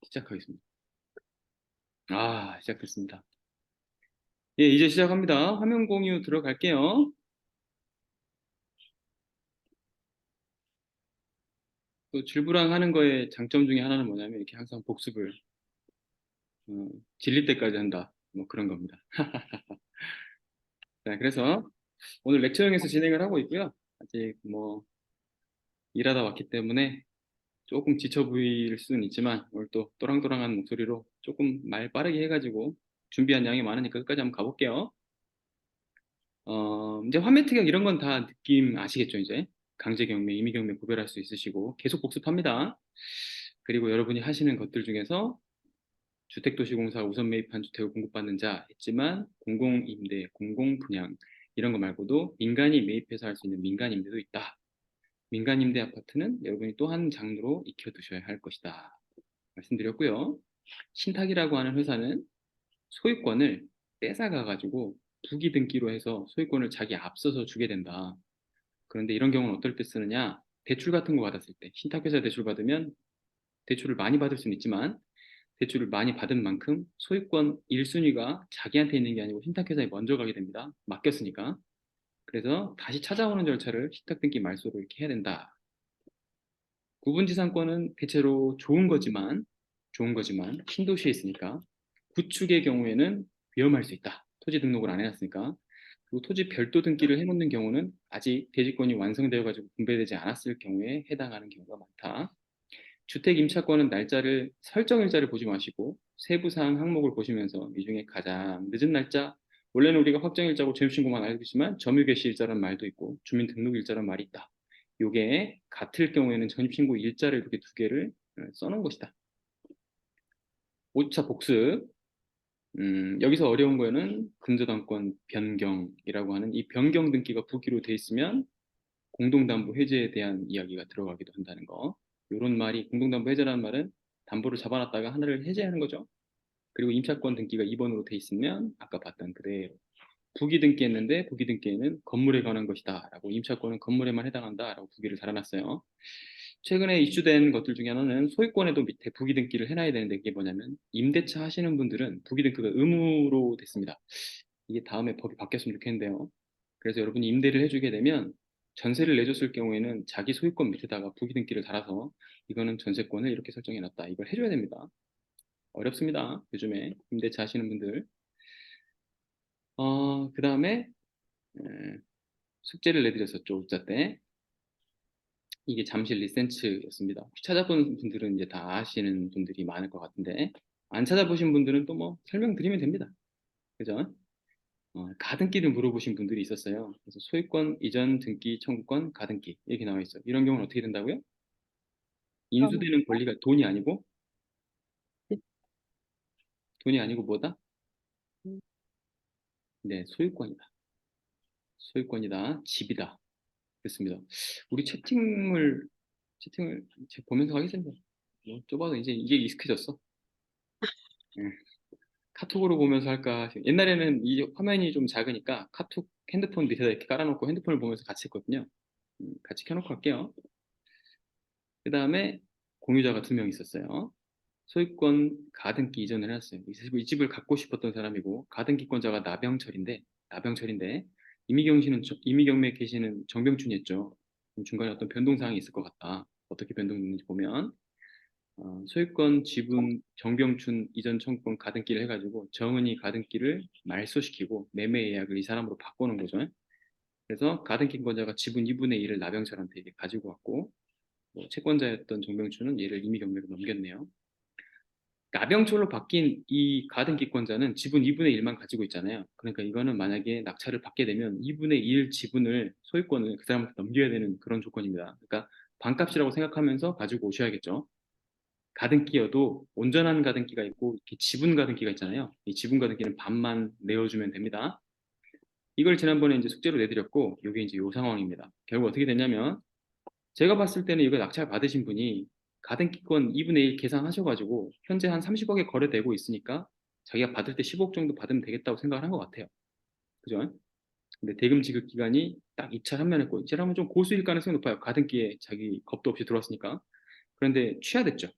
시작하겠습니다. 시작됐습니다. 예, 이제 시작합니다. 화면 공유 들어갈게요. 또 줄부랑 하는 거의 장점 중에 하나는 뭐냐면 이렇게 항상 복습을 어, 질릴 때까지 한다. 뭐 그런 겁니다. 자, 그래서 오늘 렉처형에서 진행을 하고 있고요. 아직 뭐 일하다 왔기 때문에 조금 지쳐 보일 수는 있지만 오늘 또 또랑또랑한 목소리로 조금 말 빠르게 해가지고 준비한 양이 많으니까 끝까지 한번 가볼게요. 이제 화면 특약 이런 건 다 느낌 아시겠죠, 이제? 강제경매, 임의경매 구별할 수 있으시고 계속 복습합니다. 그리고 여러분이 하시는 것들 중에서 주택도시공사 우선 매입한 주택을 공급받는 자 했지만 공공임대, 공공분양 이런 거 말고도 민간이 매입해서 할 수 있는 민간임대도 있다. 민간임대 아파트는 여러분이 또 한 장르로 익혀두셔야 할 것이다. 말씀드렸고요. 신탁이라고 하는 회사는 소유권을 뺏어가가지고 부기 등기로 해서 소유권을 자기 앞서서 주게 된다. 그런데 이런 경우는 어떨 때 쓰느냐? 대출 같은 거 받았을 때 신탁회사 대출 받으면 대출을 많이 받을 수는 있지만 대출을 많이 받은 만큼 소유권 1순위가 자기한테 있는 게 아니고 신탁회사에 먼저 가게 됩니다. 맡겼으니까. 그래서 다시 찾아오는 절차를 신탁 등기 말소로 이렇게 해야 된다. 구분지상권은 대체로 좋은 거지만 신도시에 있으니까 구축의 경우에는 위험할 수 있다. 토지 등록을 안 해놨으니까. 그리고 토지 별도 등기를 해놓는 경우는 아직 대지권이 완성되어 가지고 분배되지 않았을 경우에 해당하는 경우가 많다. 주택 임차권은 설정 일자를 보지 마시고 세부사항 항목을 보시면서 이 중에 가장 늦은 날짜, 원래는 우리가 확정 일자고 전입신고만 알고 있지만 점유 개시 일자라는 말도 있고 주민등록 일자라는 말이 있다. 요게 같을 경우에는 전입신고 일자를 이렇게 두 개를 써놓은 것이다. 5차 복습. 여기서 어려운 거는 근저당권 변경이라고 하는 이 변경 등기가 부기로 돼 있으면 공동담보 해제에 대한 이야기가 들어가기도 한다는 거. 이런 말이 공동담보 해제라는 말은 담보를 잡아놨다가 하나를 해제하는 거죠. 그리고 임차권 등기가 2번으로 돼 있으면 아까 봤던 그대로 부기 등기했는데 부기 등기에는 건물에 관한 것이다 라고 임차권은 건물에만 해당한다 라고 부기를 달아놨어요. 최근에 이슈된 것들 중에 하나는 소유권에도 밑에 부기 등기를 해놔야 되는데 그게 뭐냐면 임대차 하시는 분들은 부기 등기가 의무로 됐습니다. 이게 다음에 법이 바뀌었으면 좋겠는데요. 그래서 여러분이 임대를 해주게 되면 전세를 내줬을 경우에는 자기 소유권 밑에다가 부기 등기를 달아서 이거는 전세권을 이렇게 설정해놨다. 이걸 해줘야 됩니다. 어렵습니다. 요즘에 임대차 하시는 분들. 그 다음에 숙제를 내드렸었죠. 우짜 때. 이게 잠실 리센츠였습니다. 혹시 찾아본 분들은 이제 다 아시는 분들이 많을 것 같은데 안 찾아보신 분들은 또 뭐 설명드리면 됩니다. 그죠? 가등기를 물어보신 분들이 있었어요. 그래서 소유권 이전 등기 청구권 가등기 이렇게 나와 있어요. 이런 경우는 어떻게 된다고요? 그럼 인수되는 권리가 돈이 아니고 뭐다? 네, 소유권이다. 집이다. 그렇습니다. 우리 채팅을 보면서 하겠습니다. 뭐 좁아도 이제 이게 익숙해졌어. 예. 카톡으로 보면서 할까? 옛날에는 이 화면이 좀 작으니까 카톡 핸드폰 밑에다 이렇게 깔아놓고 핸드폰을 보면서 같이 했거든요. 같이 켜놓고 할게요. 그 다음에 공유자가 2명 있었어요. 소유권 가등기 이전을 해놨어요. 이 집을 갖고 싶었던 사람이고 가등기권자가 나병철인데 이미경매에 계시는 정병춘이었죠. 중간에 어떤 변동사항이 있을 것 같다. 어떻게 변동됐는지 보면 소유권 지분 정병춘 이전 청구권 가등기를 해가지고 정은이 가등기를 말소시키고 매매 예약을 이 사람으로 바꾸는 거죠. 그래서 가등기권자가 지분 2분의 1을 나병철한테 이제 가지고 왔고 뭐 채권자였던 정병춘은 얘를 임의경매로 넘겼네요. 나병철로 바뀐 이 가등기권자는 지분 2분의 1만 가지고 있잖아요. 그러니까 이거는 만약에 낙찰을 받게 되면 2분의 1 지분을 소유권을 그 사람한테 넘겨야 되는 그런 조건입니다. 그러니까 반값이라고 생각하면서 가지고 오셔야겠죠. 가등기여도 온전한 가등기가 있고 이렇게 지분 가등기가 있잖아요. 이 지분 가등기는 반만 내어주면 됩니다. 이걸 지난번에 이제 숙제로 내드렸고 이게 이제 요 상황입니다. 결국 어떻게 됐냐면 제가 봤을 때는 이거 낙찰 받으신 분이 가등기권 2분의 1 계산하셔가지고 현재 한 30억에 거래되고 있으니까 자기가 받을 때 15억 정도 받으면 되겠다고 생각을 한 것 같아요. 그죠? 근데 대금 지급 기간이 딱 입찰 한 면 했고 이라면 좀 고수일 가능성이 높아요. 가등기에 자기 겁도 없이 들어왔으니까. 그런데 취하됐죠.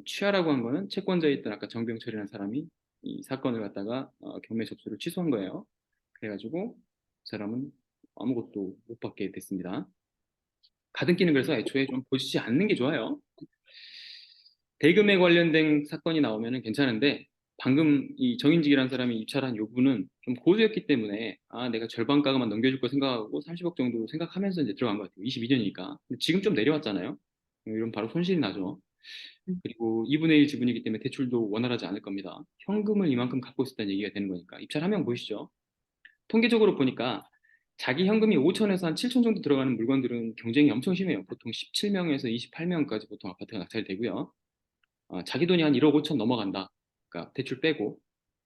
취하라고 한 거는 채권자에 있던 아까 정병철이라는 사람이 이 사건을 갖다가 경매 접수를 취소한 거예요. 그래가지고 그 사람은 아무것도 못 받게 됐습니다. 가등기는 그래서 애초에 좀 보시지 않는 게 좋아요. 대금에 관련된 사건이 나오면은 괜찮은데 방금 이 정인직이라는 사람이 입찰한 요구는 좀 고수였기 때문에 내가 절반가만 넘겨줄 거 생각하고 30억 정도 생각하면서 이제 들어간 것 같아요. 22년이니까. 근데 지금 좀 내려왔잖아요. 이런 바로 손실이 나죠. 음. 그리고 2분의 1 지분이기 때문에 대출도 원활하지 않을 겁니다. 현금을 이만큼 갖고 있었다는 얘기가 되는 거니까. 입찰 한명 보이시죠? 통계적으로 보니까 자기 현금이 5천에서 한 7천 정도 들어가는 물건들은 경쟁이 엄청 심해요. 보통 17명에서 28명까지 보통 아파트가 낙찰이 되고요. 자기 돈이 한 1억 5천 넘어간다. 그러니까 대출 빼고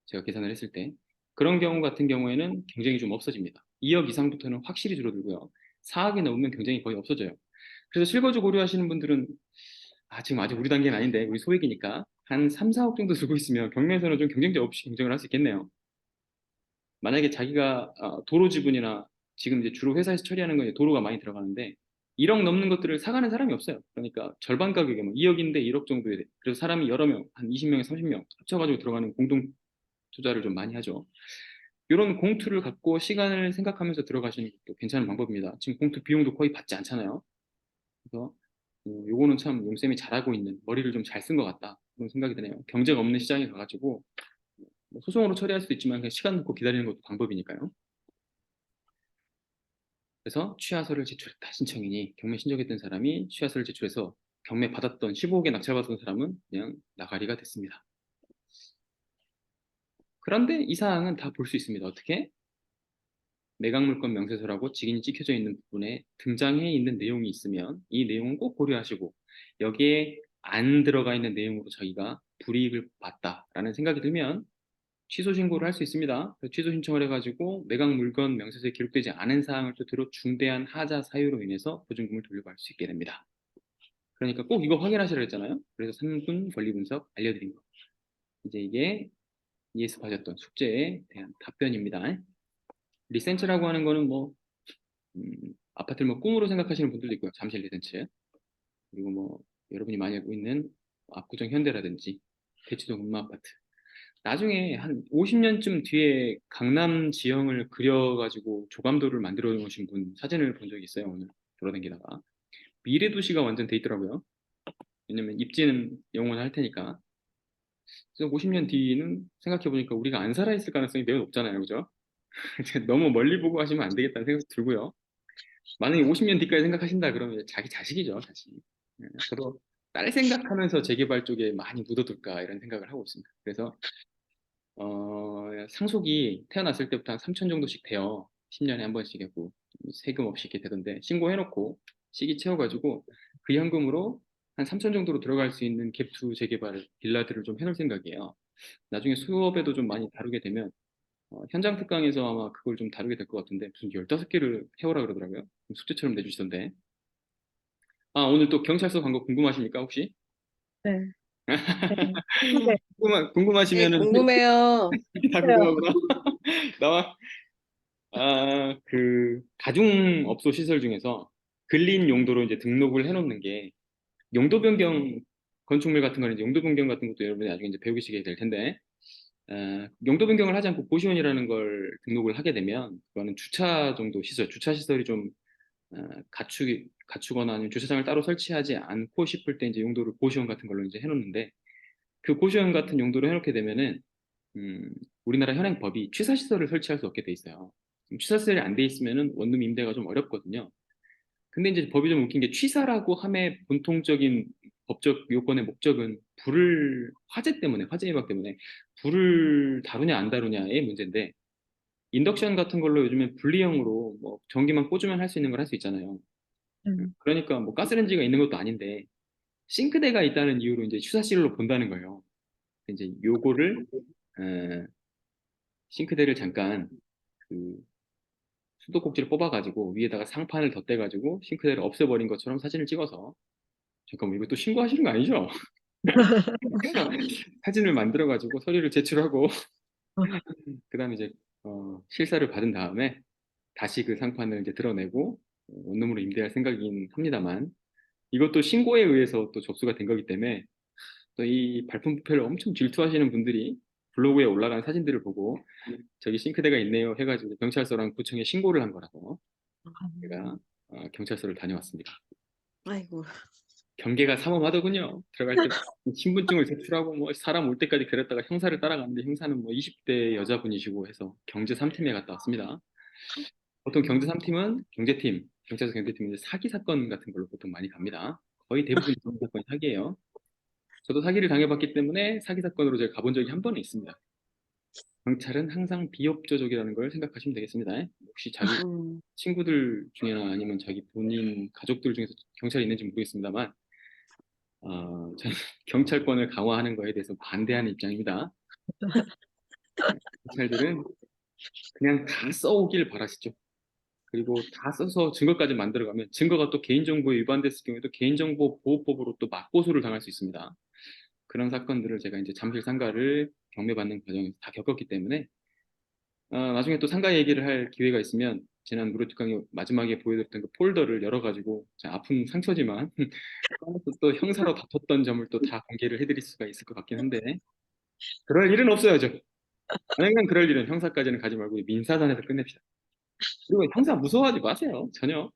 제가 계산을 했을 때 그런 경우 같은 경우에는 경쟁이 좀 없어집니다. 2억 이상부터는 확실히 줄어들고요. 4억이 넘으면 경쟁이 거의 없어져요. 그래서 실거주 고려하시는 분들은 지금 아직 우리 단계는 아닌데 우리 소액이니까 한 3, 4억 정도 들고 있으면 경매에서는 좀 경쟁자 없이 경쟁을 할 수 있겠네요. 만약에 자기가 도로 지분이나 지금 이제 주로 회사에서 처리하는 건 이제 도로가 많이 들어가는데 1억 넘는 것들을 사가는 사람이 없어요. 그러니까 절반 가격에 뭐 2억인데 1억 정도에 돼. 그래서 사람이 여러 명, 한 20명에 30명 합쳐가지고 들어가는 공동 투자를 좀 많이 하죠. 이런 공투를 갖고 시간을 생각하면서 들어가시는 것도 괜찮은 방법입니다. 지금 공투 비용도 거의 받지 않잖아요. 그래서 요거는 참 용쌤이 잘하고 있는 머리를 좀 잘 쓴 것 같다 그런 생각이 드네요. 경제가 없는 시장에 가가지고 뭐 소송으로 처리할 수도 있지만 그냥 시간 놓고 기다리는 것도 방법이니까요. 그래서 취하서를 제출했다 신청인이 경매 신청했던 사람이 취하서를 제출해서 경매 받았던 15억에 낙찰받았던 사람은 그냥 나가리가 됐습니다. 그런데 이 사항은 다 볼 수 있습니다. 어떻게? 매각물건 명세서라고 직인이 찍혀져 있는 부분에 등장해 있는 내용이 있으면 이 내용은 꼭 고려하시고 여기에 안 들어가 있는 내용으로 저희가 불이익을 봤다라는 생각이 들면 취소 신고를 할 수 있습니다. 취소 신청을 해가지고 매각 물건 명세서에 기록되지 않은 사항을 토대로 중대한 하자 사유로 인해서 보증금을 돌려받을 수 있게 됩니다. 그러니까 꼭 이거 확인하시라 했잖아요. 그래서 3분 권리 분석 알려드린 거. 이제 이게 ES받았던 숙제에 대한 답변입니다. 리센츠라고 하는 거는 뭐 아파트를 뭐 꿈으로 생각하시는 분들도 있고요. 잠실 리센츠. 그리고 뭐 여러분이 많이 알고 있는 압구정 현대라든지 대치동 음마아파트. 나중에 한 50년쯤 뒤에 강남 지형을 그려가지고 조감도를 만들어 놓으신 분 사진을 본 적이 있어요. 오늘 돌아다니다가. 미래 도시가 완전 돼 있더라고요. 왜냐면 입지는 영원할 테니까. 그래서 50년 뒤는 생각해보니까 우리가 안 살아있을 가능성이 매우 높잖아요. 그죠? 너무 멀리 보고 하시면 안 되겠다는 생각이 들고요. 만약에 50년 뒤까지 생각하신다 그러면 자기 자식이죠, 자식. 저도 딸 생각하면서 재개발 쪽에 많이 묻어둘까 이런 생각을 하고 있습니다. 그래서 상속이 태어났을 때부터 한 3천 정도씩 돼요. 10년에 한 번씩 하고 세금 없이 이렇게 되던데 신고해놓고 시기 채워가지고 그 현금으로 한 3천 정도로 들어갈 수 있는 갭투 재개발 빌라들을 좀 해놓을 생각이에요. 나중에 수업에도 좀 많이 다루게 되면 현장 특강에서 아마 그걸 좀 다루게 될 것 같은데 무슨 15개를 해오라 그러더라고요. 숙제처럼 내주시던데. 오늘 또 경찰서 간 거 궁금하십니까 혹시? 네. 네. 네. 네, 궁금하시면은 궁금해요. 다 해요. 궁금하구나. 나와 그 다중업소 시설 중에서 근린 용도로 이제 등록을 해놓는 게 용도 변경 건축물 같은 거는 이제 용도 변경 같은 것도 여러분이 나중에 이제 배우시게 될 텐데 용도 변경을 하지 않고 고시원이라는 걸 등록을 하게 되면 그거는 주차 정도 시설, 주차 시설이 좀 갖추거나 아니면 주차장을 따로 설치하지 않고 싶을 때 이제 용도를 고시원 같은 걸로 이제 해놓는데 그 고시원 같은 용도로 해놓게 되면은 음, 우리나라 현행법이 취사시설을 설치할 수 없게 돼 있어요. 취사시설이 안 돼 있으면은 원룸 임대가 좀 어렵거든요. 근데 이제 법이 좀 웃긴 게 취사라고 함의 본통적인 법적 요건의 목적은 불을 화재 때문에 화재 예방 때문에 불을 다루냐 안 다루냐의 문제인데 인덕션 같은 걸로 요즘에 분리형으로 뭐 전기만 꽂으면 할 수 있는 걸 할 수 있잖아요. 음. 그러니까 뭐 가스레인지가 있는 것도 아닌데 싱크대가 있다는 이유로 이제 취사실로 본다는 거예요. 이제 요거를 에, 싱크대를 잠깐 그 수도꼭지를 뽑아가지고 위에다가 상판을 덧대가지고 싱크대를 없애버린 것처럼 사진을 찍어서 잠깐만 이거 또 신고하시는 거 아니죠? 사진을 만들어가지고 서류를 제출하고 그다음에 이제 실사를 받은 다음에 다시 그 상판을 이제 드러내고 원룸으로 임대할 생각이긴 합니다만 이것도 신고에 의해서 또 접수가 된 거기 때문에 또 이 발품 부패를 엄청 질투하시는 분들이 블로그에 올라간 사진들을 보고 저기 싱크대가 있네요 해가지고 경찰서랑 구청에 신고를 한 거라서 제가 경찰서를 다녀왔습니다. 아이고. 경계가 삼엄하더군요. 들어갈 때 신분증을 제출하고 뭐 사람 올 때까지 그랬다가 형사를 따라갔는데 형사는 뭐 20대 여자분이시고 해서 경제 3팀에 갔다 왔습니다. 보통 경제 3팀은 경제팀, 경찰서 경제팀은 이제 사기 사건 같은 걸로 보통 많이 갑니다. 거의 대부분 경제 사건이 사기예요. 저도 사기를 당해봤기 때문에 사기 사건으로 제가 가본 적이 한 번은 있습니다. 경찰은 항상 비협조적이라는 걸 생각하시면 되겠습니다. 혹시 자기 음. 친구들 중이나 아니면 자기 본인 가족들 중에서 경찰이 있는지 모르겠습니다만 저는 경찰권을 강화하는 거에 대해서 반대하는 입장입니다. 경찰들은 그냥 다 써오길 바라시죠. 그리고 다 써서 증거까지 만들어가면 증거가 또 개인정보에 위반됐을 경우에도 개인정보보호법으로 또 맞고소를 당할 수 있습니다. 그런 사건들을 제가 이제 잠실 상가를 경매받는 과정에서 다 겪었기 때문에 나중에 또 상가 얘기를 할 기회가 있으면 지난 무료특 강의 마지막에 보여드렸던 그 폴더를 열어가지고 아픈 상처지만 또 형사로 다퉜던 점을 또 다 공개를 해드릴 수가 있을 것 같긴 한데 그럴 일은 없어야죠. 만약에 그럴 일은 형사까지는 가지 말고 민사단에서 끝냅시다. 그리고 형사 무서워하지 마세요. 전혀.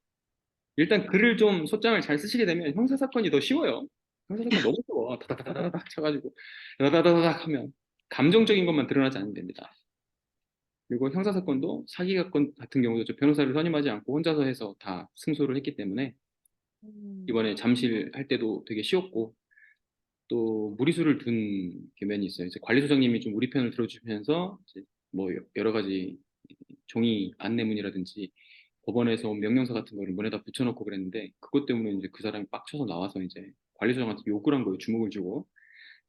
일단 글을 좀 소장을 잘 쓰시게 되면 형사 사건이 더 쉬워요. 형사 사건 너무 쉬워. 다다다다닥 쳐가지고 다다다닥 하면 감정적인 것만 드러나지 않으면 됩니다. 그리고 형사 사건도 사기 사건 같은 경우도 저 변호사를 선임하지 않고 혼자서 해서 다 승소를 했기 때문에 이번에 잠실 할 때도 되게 쉬웠고 또 무리수를 둔 계면이 있어요. 이제 관리소장님이 좀 우리 편을 들어주시면서 이제 뭐 여러 가지 종이 안내문이라든지 법원에서 온 명령서 같은 거를 문에다 붙여놓고 그랬는데 그것 때문에 이제 그 사람이 빡쳐서 나와서 이제 관리소장한테 욕을 한 거예요. 주먹을 주고.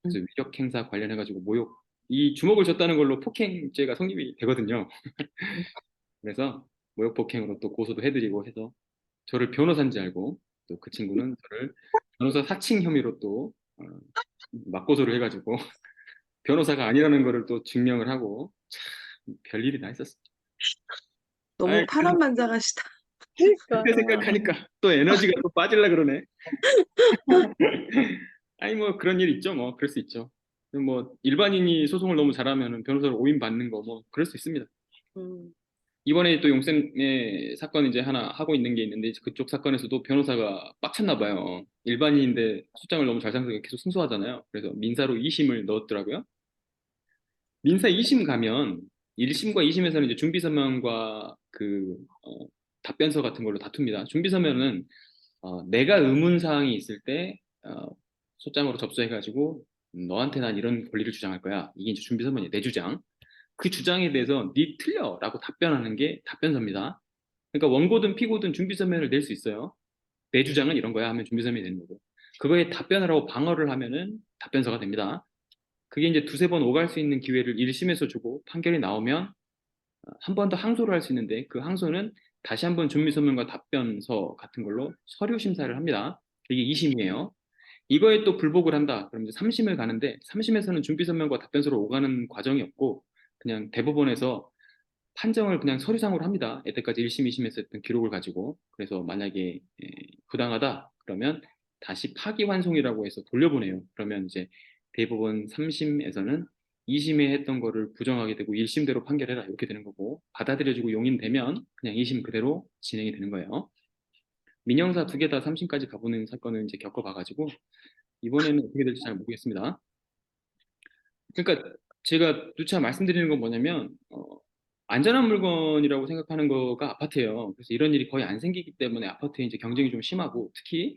그래서 위력 행사 관련해가지고 모욕 이 주먹을 줬다는 걸로 폭행죄가 성립이 되거든요. 그래서 모욕 폭행으로 또 고소도 해드리고 해서 저를 변호사인지 알고 또 그 친구는 저를 변호사 사칭 혐의로 또 맞고소를 해가지고 변호사가 아니라는 거를 또 증명을 하고 참 별일이 다 있었어요. 너무 아이, 파란만장하시다. 그러니까. 그때 생각하니까 또 에너지가 또 빠질라 그러네. 아니 뭐 그런 일 있죠. 뭐 그럴 수 있죠. 뭐 일반인이 소송을 너무 잘하면 변호사를 오인 받는 거 뭐 그럴 수 있습니다. 음. 이번에 또 용쌤의 사건 이제 하나 하고 있는 게 있는데 그쪽 사건에서도 변호사가 빡쳤나 봐요. 일반인인데 소장을 너무 잘 상서 계속 승소하잖아요. 그래서 민사로 2심을 넣었더라고요. 민사 2심 가면 1심과 2심에서는 이제 준비서면과 답변서 같은 걸로 다툽니다. 준비서면은 내가 의문사항이 있을 때 소장으로 접수해가지고 너한테 난 이런 권리를 주장할 거야. 이게 이제 준비서면이 내 주장. 그 주장에 대해서 네 틀려라고 답변하는 게 답변서입니다. 그러니까 원고든 피고든 준비서면을 낼 수 있어요. 내 주장은 이런 거야 하면 준비서면이 되는 거고 그거에 답변을 하고 방어를 하면은 답변서가 됩니다. 그게 이제 두세 번 오갈 수 있는 기회를 1심에서 주고 판결이 나오면 한 번 더 항소를 할 수 있는데 그 항소는 다시 한번 준비서면과 답변서 같은 걸로 서류 심사를 합니다. 이게 2심이에요. 이거에 또 불복을 한다. 그럼 이제 3심을 가는데 3심에서는 준비서면과 답변서로 오가는 과정이 없고 그냥 대법원에서 판정을 그냥 서류상으로 합니다. 여태까지 1심, 2심에서 했던 기록을 가지고. 그래서 만약에 부당하다 그러면 다시 파기환송이라고 해서 돌려보내요. 그러면 이제 대법원 3심에서는 2심에 했던 거를 부정하게 되고 1심대로 판결해라 이렇게 되는 거고 받아들여지고 용인되면 그냥 2심 그대로 진행이 되는 거예요. 민형사 두 개 다 3심까지 가보는 사건을 이제 겪어봐가지고 이번에는 어떻게 될지 잘 모르겠습니다. 그러니까 제가 누차 말씀드리는 건 뭐냐면 안전한 물건이라고 생각하는 거가 아파트예요. 그래서 이런 일이 거의 안 생기기 때문에 아파트에 이제 경쟁이 좀 심하고 특히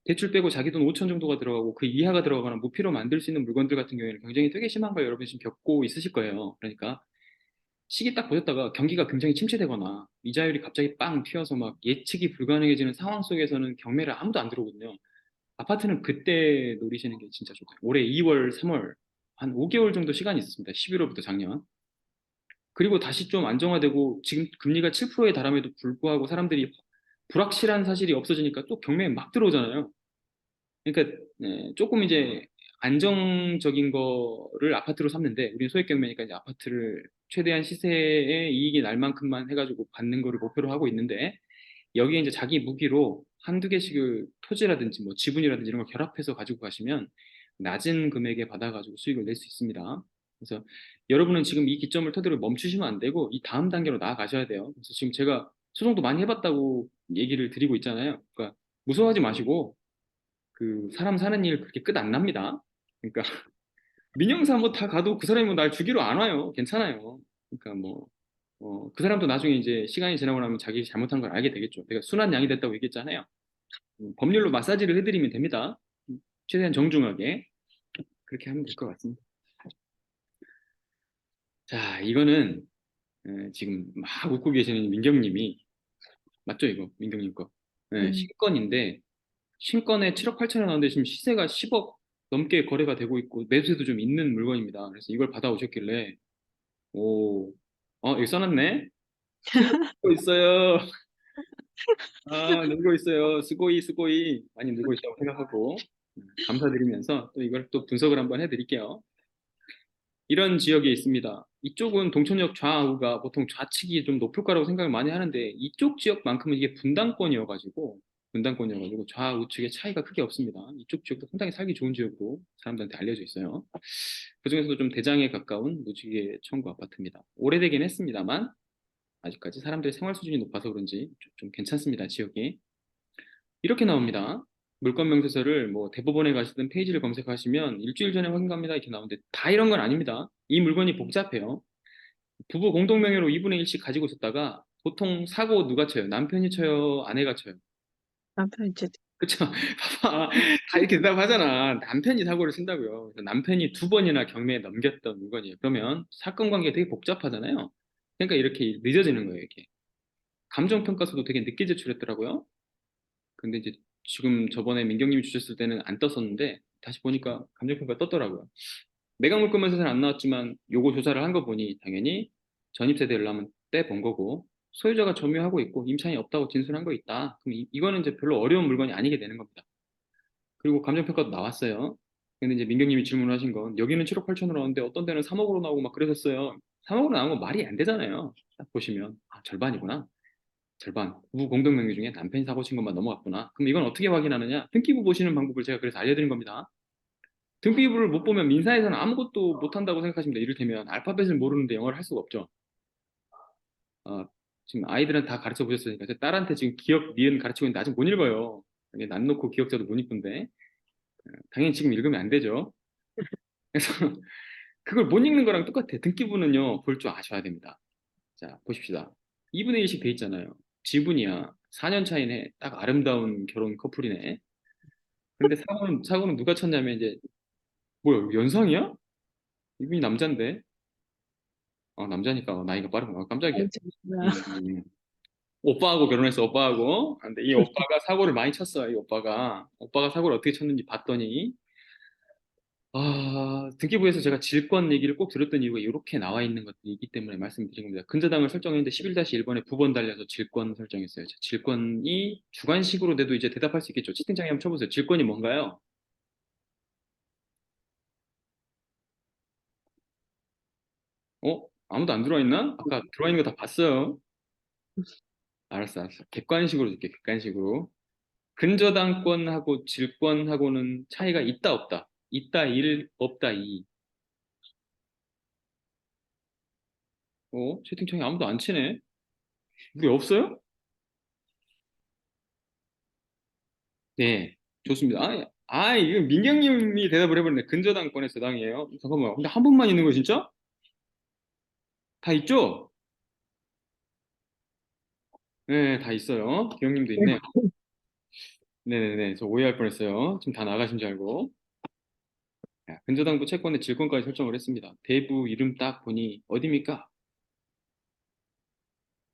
대출 빼고 자기 돈 5천 정도가 들어가고 그 이하가 들어가거나 무피로 만들 수 있는 물건들 같은 경우에는 경쟁이 되게 심한 걸 여러분이 지금 겪고 있으실 거예요. 그러니까 시기 딱 보셨다가 경기가 굉장히 침체되거나 이자율이 갑자기 빵 튀어서 막 예측이 불가능해지는 상황 속에서는 경매를 아무도 안 들어오거든요. 아파트는 그때 노리시는 게 진짜 좋아요. 올해 2월, 3월 한 5개월 정도 시간이 있었습니다. 11월부터 작년. 그리고 다시 좀 안정화되고 지금 금리가 7%에 달함에도 불구하고 사람들이 불확실한 사실이 없어지니까 또 경매에 막 들어오잖아요. 그러니까 조금 이제 안정적인 거를 아파트로 삼는데 우리는 소액 경매니까 이제 아파트를 최대한 시세에 이익이 날 만큼만 해가지고 받는 거를 목표로 하고 있는데 여기에 이제 자기 무기로 한두 개씩을 토지라든지 뭐 지분이라든지 이런 걸 결합해서 가지고 가시면 낮은 금액에 받아가지고 수익을 낼 수 있습니다. 그래서 여러분은 지금 이 기점을 토대로 멈추시면 안 되고 이 다음 단계로 나아가셔야 돼요. 그래서 지금 제가 소송도 많이 해봤다고 얘기를 드리고 있잖아요. 그러니까 무서워하지 마시고 그 사람 사는 일 그렇게 끝 안 납니다. 그러니까 민영사 뭐 다 가도 그 사람이 뭐 날 죽이러 안 와요. 괜찮아요. 그러니까 뭐 그 사람도 나중에 이제 시간이 지나고 나면 자기 잘못한 걸 알게 되겠죠. 내가 순한 양이 됐다고 얘기했잖아요. 법률로 마사지를 해드리면 됩니다. 최대한 정중하게 그렇게 하면 될 것 같습니다. 자, 이거는 지금 막 웃고 계시는 민경님이 맞죠, 이거 민경님 거. 음. 신건인데 신건에 7억 8천에 나오는데 지금 시세가 10억 넘게 거래가 되고 있고 매수세도 좀 있는 물건입니다. 그래서 이걸 받아오셨길래 오, 여기 써놨네. 신고 있어요. 아, 늘고 있어요. 스고이, 스고이. 많이 늘고 있다고 생각하고, 감사드리면서 또 이걸 또 분석을 한번 해드릴게요. 이런 지역에 있습니다. 이쪽은 동천역 좌우가 보통 좌측이 좀 높을 거라고 생각을 많이 하는데, 이쪽 지역만큼은 이게 분당권이어가지고 좌우측에 차이가 크게 없습니다. 이쪽 지역도 상당히 살기 좋은 지역으로 사람들한테 알려져 있어요. 그중에서도 좀 대장에 가까운 무지개 청구 아파트입니다. 오래되긴 했습니다만, 아직까지 사람들의 생활 수준이 높아서 그런지 좀 괜찮습니다, 지역이. 이렇게 나옵니다. 물건 명세서를 뭐 대법원에 가시든 페이지를 검색하시면 일주일 전에 확인 갑니다 이렇게 나오는데 다 이런 건 아닙니다. 이 물건이 복잡해요. 부부 공동 명의로 2분의 1씩 가지고 있었다가 보통 사고 누가 쳐요? 남편이 쳐요? 아내가 쳐요? 남편이 이제 그쵸? 봐봐. 다 이렇게 대답하잖아. 남편이 사고를 친다고요. 그래서 남편이 두 번이나 경매에 넘겼던 물건이에요. 그러면 사건 관계가 되게 복잡하잖아요. 그러니까 이렇게 늦어지는 거예요, 이게. 감정평가서도 되게 늦게 제출했더라고요. 근데 이제 지금 저번에 민경님이 주셨을 때는 안 떴었는데 다시 보니까 감정평가 떴더라고요. 매각 물건면세서는 안 나왔지만 요거 조사를 한 거 보니 당연히 전입세대 열람은 떼본 거고 소유자가 점유하고 있고 임차인이 없다고 진술한 거 있다. 그럼 이거는 이제 별로 어려운 물건이 아니게 되는 겁니다. 그리고 감정평가도 나왔어요. 근데 이제 민경님이 질문하신 건 여기는 7억 8천으로 나오는데 어떤 데는 3억으로 나오고 막 그러셨어요. 3억으로 나온 건 말이 안 되잖아요. 딱 보시면 절반이구나. 절반. 부부 공동명의 중에 남편이 사고 친 것만 넘어갔구나. 그럼 이건 어떻게 확인하느냐? 등기부 보시는 방법을 제가 그래서 알려드린 겁니다. 등기부를 못 보면 민사에서는 아무것도 못한다고 생각하시면 돼요. 이를테면 알파벳을 모르는데 영어를 할 수가 없죠. 어, 지금 아이들은 다 가르쳐 보셨으니까 제 딸한테 지금 기억, 니은 가르치고 있는데 아직 못 읽어요. 이게 난 놓고 기억자도 못 읽던데 당연히 지금 읽으면 안 되죠. 그래서 그걸 못 읽는 거랑 똑같아. 등기부는요 볼 줄 아셔야 됩니다. 자 보십시다. 2분의 1씩 돼 있잖아요. 지분이야. 4년 차이네. 딱 아름다운 결혼 커플이네. 근데 사고는 누가 쳤냐면 이제 뭐야 연상이야? 이분이 남잔데 남자니까 나이가 빠르구나 깜짝이야. 알지 뭐야. 음, 음. 오빠하고 결혼했어 오빠하고. 근데 이 오빠가 사고를 많이 쳤어요. 이 오빠가 사고를 어떻게 쳤는지 봤더니 등기부에서 제가 질권 얘기를 꼭 들었던 이유가 이렇게 나와 있는 것들이 있기 때문에 말씀드린 겁니다. 근저당을 설정했는데 11-1번에 9번 달려서 질권 설정했어요. 자, 질권이 주관식으로 돼도 이제 대답할 수 있겠죠. 채팅창에 한번 쳐보세요. 질권이 뭔가요? 아무도 안 들어와 있나? 아까 들어와 있는 거 다 봤어요. 알았어. 객관식으로 줄게, 객관식으로. 근저당권하고 질권하고는 차이가 있다, 없다? 있다, 1, 없다, 2. 채팅창에 아무도 안 치네? 우리 없어요? 네, 좋습니다. 이거 민경님이 대답을 해버렸네. 근저당권의 저당이에요. 잠깐만. 근데 한 번만 있는 거 진짜? 다 있죠? 네, 다 있어요. 기영님도 있네요. 네네네. 저 오해할 뻔했어요. 지금 다 나가신 줄 알고. 야, 근저당부 채권의 질권까지 설정을 했습니다. 대부 이름 딱 보니 어디입니까?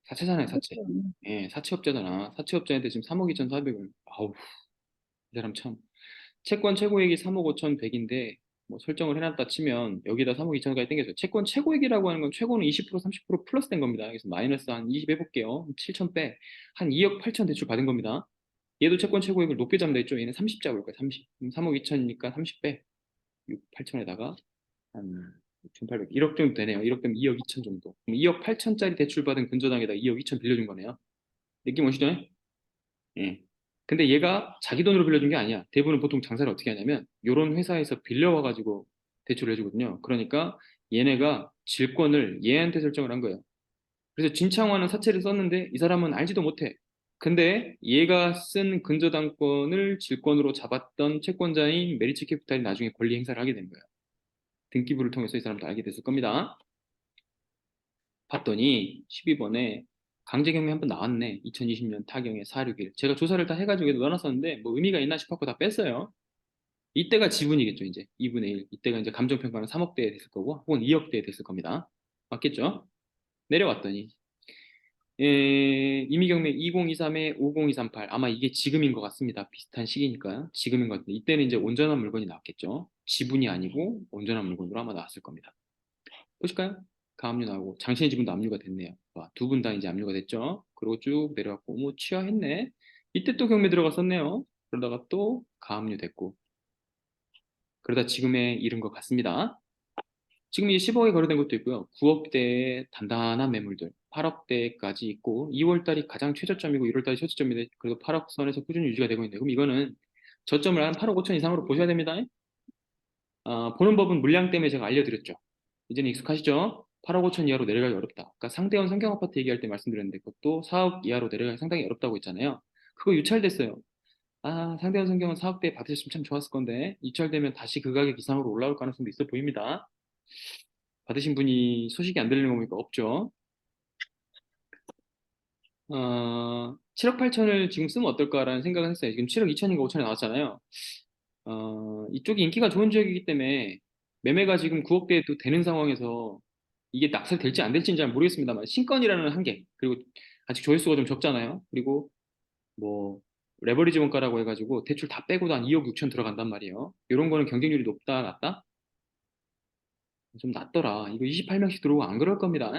사채잖아요, 사채. 예, 사채업자잖아. 사채업자한테 지금 3억 2,400을. 아우, 이 사람 참. 채권 최고액이 3억 5,100인데, 뭐 설정을 해놨다 치면, 여기다 3억 2천까지 땡겨줘요. 채권 최고액이라고 하는 건 최고는 20%, 30% 플러스 된 겁니다. 그래서 마이너스 한 20 해볼게요. 7천 빼. 한 2억 8천 대출 받은 겁니다. 얘도 채권 최고액을 높게 잡는다 했죠. 얘는 30 잡을 거야, 30. 그럼 3억 2천이니까 30 빼. 6, 8천에다가 한 6,800, 1억 정도 되네요. 1억 되면 2억 2천 정도. 그럼 2억 8천짜리 대출 받은 근저당에다 2억 2천 빌려준 거네요. 느낌 오시죠? 예. 근데 얘가 자기 돈으로 빌려준 게 아니야. 대부분 보통 장사를 어떻게 하냐면 요런 회사에서 빌려와가지고 대출을 해주거든요. 그러니까 얘네가 질권을 얘한테 설정을 한 거예요. 그래서 진창화는 사채를 썼는데 이 사람은 알지도 못해. 근데 얘가 쓴 근저당권을 질권으로 잡았던 채권자인 메리츠 캐피탈이 나중에 권리 행사를 하게 된 거예요. 등기부를 통해서 이 사람도 알게 됐을 겁니다. 봤더니 12번에 강제경매 한 번 나왔네. 2020년 타경에 461. 제가 조사를 다 해가지고 넣어놨었는데 뭐 의미가 있나 싶었고 다 뺐어요. 이때가 지분이겠죠, 이제. 2분의 1. 이때가 이제 감정평가는 3억대에 됐을 거고, 혹은 2억대에 됐을 겁니다. 맞겠죠? 내려왔더니, 임의경매 2023에 50238. 아마 이게 지금인 것 같습니다. 비슷한 시기니까요. 지금인 것 같은데, 이때는 이제 온전한 물건이 나왔겠죠. 지분이 아니고 온전한 물건으로 아마 나왔을 겁니다. 보실까요? 가압류 나오고, 장신의 지분도 압류가 됐네요. 두 분 다 이제 압류가 됐죠. 그리고 쭉 내려왔고, 뭐, 취하했네. 이때 또 경매 들어갔었네요. 그러다가 또 가압류 됐고, 그러다 지금에 이른 것 같습니다. 지금 이 10억에 거래된 것도 있고요. 9억대의 단단한 매물들, 8억대까지 있고 2월 달이 가장 최저점이고 1월 달이 최저점인데 그래도 8억 선에서 꾸준히 유지가 되고 있는데 그럼 이거는 저점을 한 8억 5천 이상으로 보셔야 됩니다. 보는 법은 물량 때문에 제가 알려드렸죠. 이제는 익숙하시죠? 8억 5천 이하로 내려가기 어렵다. 아까 상대원 성경 아파트 얘기할 때 말씀드렸는데 그것도 4억 이하로 내려가기 상당히 어렵다고 했잖아요. 그거 유찰됐어요. 상대원 성경은 4억대 받으셨으면 참 좋았을 건데 유찰되면 다시 그 가격 이상으로 올라올 가능성도 있어 보입니다. 받으신 분이 소식이 안 들리는 거 보니까 없죠. 7억 8천을 지금 쓰면 어떨까라는 생각을 했어요. 지금 7억 2천인가 5천이 나왔잖아요. 이쪽이 인기가 좋은 지역이기 때문에 매매가 지금 9억대도 되는 상황에서 이게 낙찰될지 안 될지는 잘 모르겠습니다만 신건이라는 한계 그리고 아직 조회수가 좀 적잖아요. 그리고 뭐 레버리지 원가라고 해가지고 대출 다 빼고도 한 2억 6천 들어간단 말이에요. 이런 거는 경쟁률이 높다 낮다? 좀 낮더라. 이거 28명씩 들어오고 안 그럴 겁니다.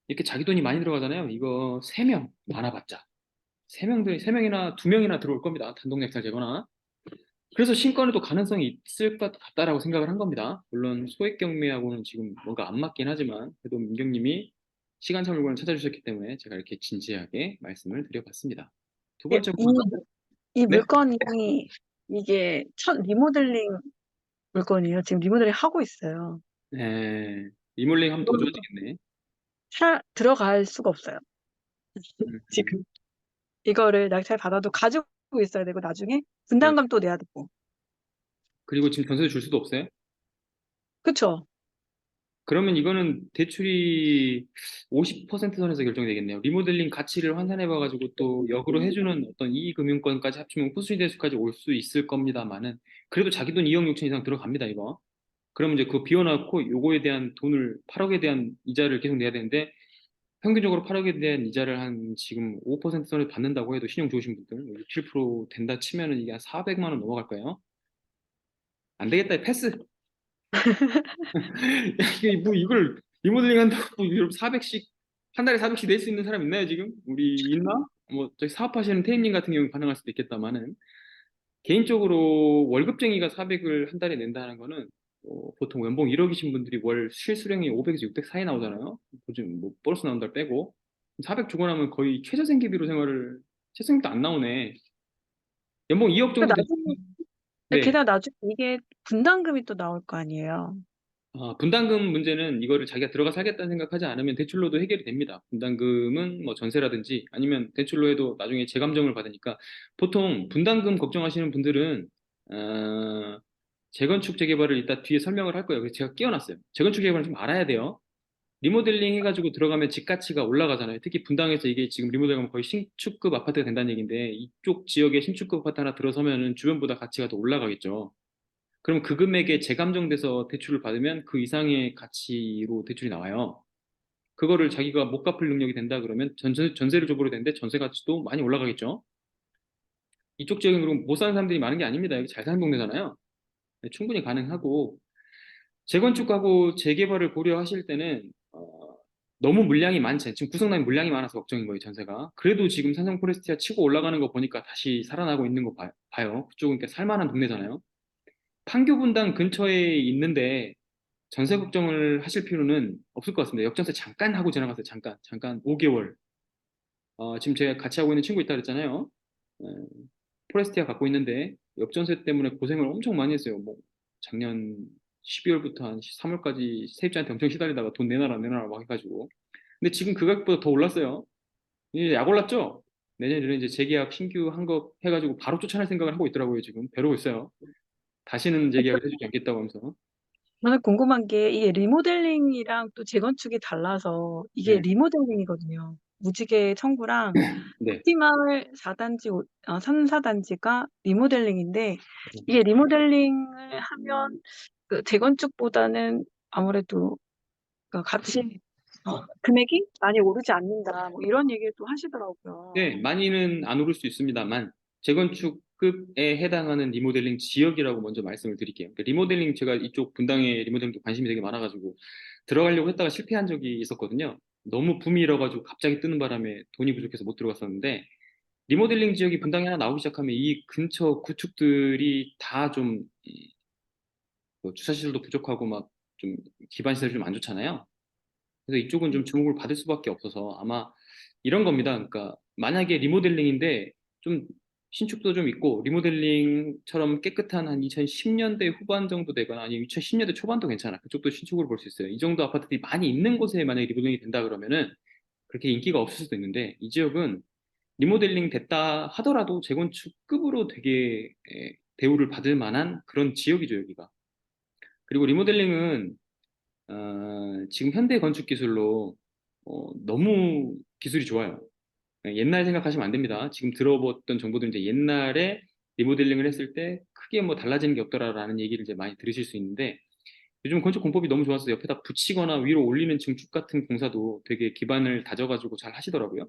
이렇게 자기 돈이 많이 들어가잖아요. 이거 3명 많아봤자 3명이나 2명이나 들어올 겁니다. 단독 약살 제거나. 그래서 신권에도 가능성이 있을 것 같다라고 생각을 한 겁니다. 물론 소액 경매하고는 지금 뭔가 안 맞긴 하지만 그래도 민경님이 시간차 물건을 찾아주셨기 때문에 제가 이렇게 진지하게 말씀을 드려봤습니다. 두 예, 번째 이, 부분은 이 네, 물건이 이게 첫 리모델링 물건이에요. 지금 리모델링 하고 있어요. 네, 리몰링 하면 더 좋아지겠네. 들어갈 수가 없어요. 음, 음. 지금 이거를 낙찰 받아도 가지고 있어야 되고 나중에 네. 분담금 또 내야 되고. 그리고 지금 전세 줄 수도 없어요. 그쵸? 그러면 이거는 대출이 50% 선에서 결정되겠네요. 리모델링 가치를 환산해봐가지고 또 역으로 해주는 어떤 이익금융권까지 합치면 후수리 대수까지 올 수 있을 겁니다만은 그래도 자기 돈 2억 6천 이상 들어갑니다, 이거. 그러면 이제 그거 비워놓고 요거에 대한 돈을 8억에 대한 이자를 계속 내야 되는데 평균적으로 8억에 대한 이자를 한 지금 5% 선을 받는다고 해도 신용 좋으신 분들 6, 7% 된다 치면은 이게 한 400만 원 넘어갈 거예요. 안 되겠다, 패스. 이게 뭐 이걸 리모델링 한다고 400씩 한 달에 400씩 낼 수 있는 사람 있나요 지금? 우리 있나? 뭐 저기 사업하시는 태임님 같은 경우 가능할 수도 있겠다마는 개인적으로 월급쟁이가 400을 한 달에 낸다는 거는 보통 연봉 1억이신 분들이 월 실수령이 500에서 600 사이 나오잖아요. 요즘 뭐 보너스 나온 달 빼고 400 주고 나면 거의 최저생계비로 생활을 최저생계도 안 나오네. 연봉 2억 정도 그러니까 되시면 나중에, 네. 게다가 나중에 이게 분담금이 또 나올 거 아니에요. 분담금 문제는 이거를 자기가 들어가 살겠다는 생각하지 않으면 대출로도 해결이 됩니다. 분담금은 뭐 전세라든지 아니면 대출로 해도 나중에 재감정을 받으니까 보통 분담금 걱정하시는 분들은 재건축 재개발을 이따 뒤에 설명을 할 거예요. 그래서 제가 끼워놨어요. 재건축 재개발은 좀 알아야 돼요. 리모델링 해가지고 들어가면 집 가치가 올라가잖아요. 특히 분당에서 이게 지금 리모델링하면 거의 신축급 아파트가 된다는 얘기인데 이쪽 지역에 신축급 아파트 하나 들어서면은 주변보다 가치가 더 올라가겠죠. 그럼 그 금액에 재감정돼서 대출을 받으면 그 이상의 가치로 대출이 나와요. 그거를 자기가 못 갚을 능력이 된다 그러면 전세를 줘버려야 되는데 전세 가치도 많이 올라가겠죠. 이쪽 지역은 그럼 못 사는 사람들이 많은 게 아닙니다. 여기 잘 사는 동네잖아요. 네, 충분히 가능하고 재건축하고 재개발을 고려하실 때는 너무 물량이 많지 않 지금 구성라인 물량이 많아서 걱정인 거예요, 전세가. 그래도 지금 삼성 포레스티아 치고 올라가는 거 보니까 다시 살아나고 있는 거 봐요. 그쪽은 그러니까 살만한 동네잖아요. 판교 분당 근처에 있는데 전세 걱정을 하실 필요는 없을 것 같습니다. 역전세 잠깐 하고 지나갔어요. 잠깐 5개월. 지금 제가 같이 하고 있는 친구 있다 그랬잖아요. 에, 포레스티아 갖고 있는데 역전세 때문에 고생을 엄청 많이 했어요. 뭐 작년 12월부터 한 3월까지 세입자한테 엄청 시달리다가 돈 내놔라 내놔라 막 해가지고. 근데 지금 그 가격보다 더 올랐어요. 이제 약 올랐죠? 내년에는 이제 재계약 신규 한 거 해가지고 바로 쫓아낼 생각을 하고 있더라고요. 지금 벼르고 있어요. 다시는 재계약을 해주지 않겠다고 하면서. 저는 궁금한 게 이게 리모델링이랑 또 재건축이 달라서 이게 네, 리모델링이거든요. 무지개 청구랑 네. 흑지마을 4단지, 3, 4단지가 리모델링인데 이게 리모델링을 하면 그 재건축보다는 아무래도 그 값이 금액이 많이 오르지 않는다 뭐 이런 얘기를 또 하시더라고요. 네, 많이는 안 오를 수 있습니다만 재건축급에 해당하는 리모델링 지역이라고 먼저 말씀을 드릴게요. 그러니까 리모델링 제가 이쪽 분당에 리모델링도 관심이 되게 많아가지고 들어가려고 했다가 실패한 적이 있었거든요. 너무 붐이 일어가지고 갑자기 뜨는 바람에 돈이 부족해서 못 들어갔었는데 리모델링 지역이 분당에 하나 나오기 시작하면 이 근처 구축들이 다좀 주차시설도 부족하고 막 좀 기반 시설이 좀 안 좋잖아요. 그래서 이쪽은 좀 주목을 받을 수밖에 없어서 아마 이런 겁니다. 그러니까 만약에 리모델링인데 좀 신축도 좀 있고 리모델링처럼 깨끗한 한 2010년대 후반 정도 되거나 아니면 2010년대 초반도 괜찮아. 그쪽도 신축으로 볼 수 있어요. 이 정도 아파트들이 많이 있는 곳에 만약에 리모델링이 된다 그러면은 그렇게 인기가 없을 수도 있는데 이 지역은 리모델링 됐다 하더라도 재건축급으로 되게 대우를 받을 만한 그런 지역이죠, 여기가. 그리고 리모델링은 지금 현대 건축 기술로 너무 기술이 좋아요. 옛날 생각하시면 안 됩니다. 지금 들어봤던 정보들은 이제 옛날에 리모델링을 했을 때 크게 뭐 달라지는 게 없더라라는 얘기를 이제 많이 들으실 수 있는데 요즘 건축 공법이 너무 좋아서 옆에다 붙이거나 위로 올리는 증축 같은 공사도 되게 기반을 다져가지고 잘 하시더라고요.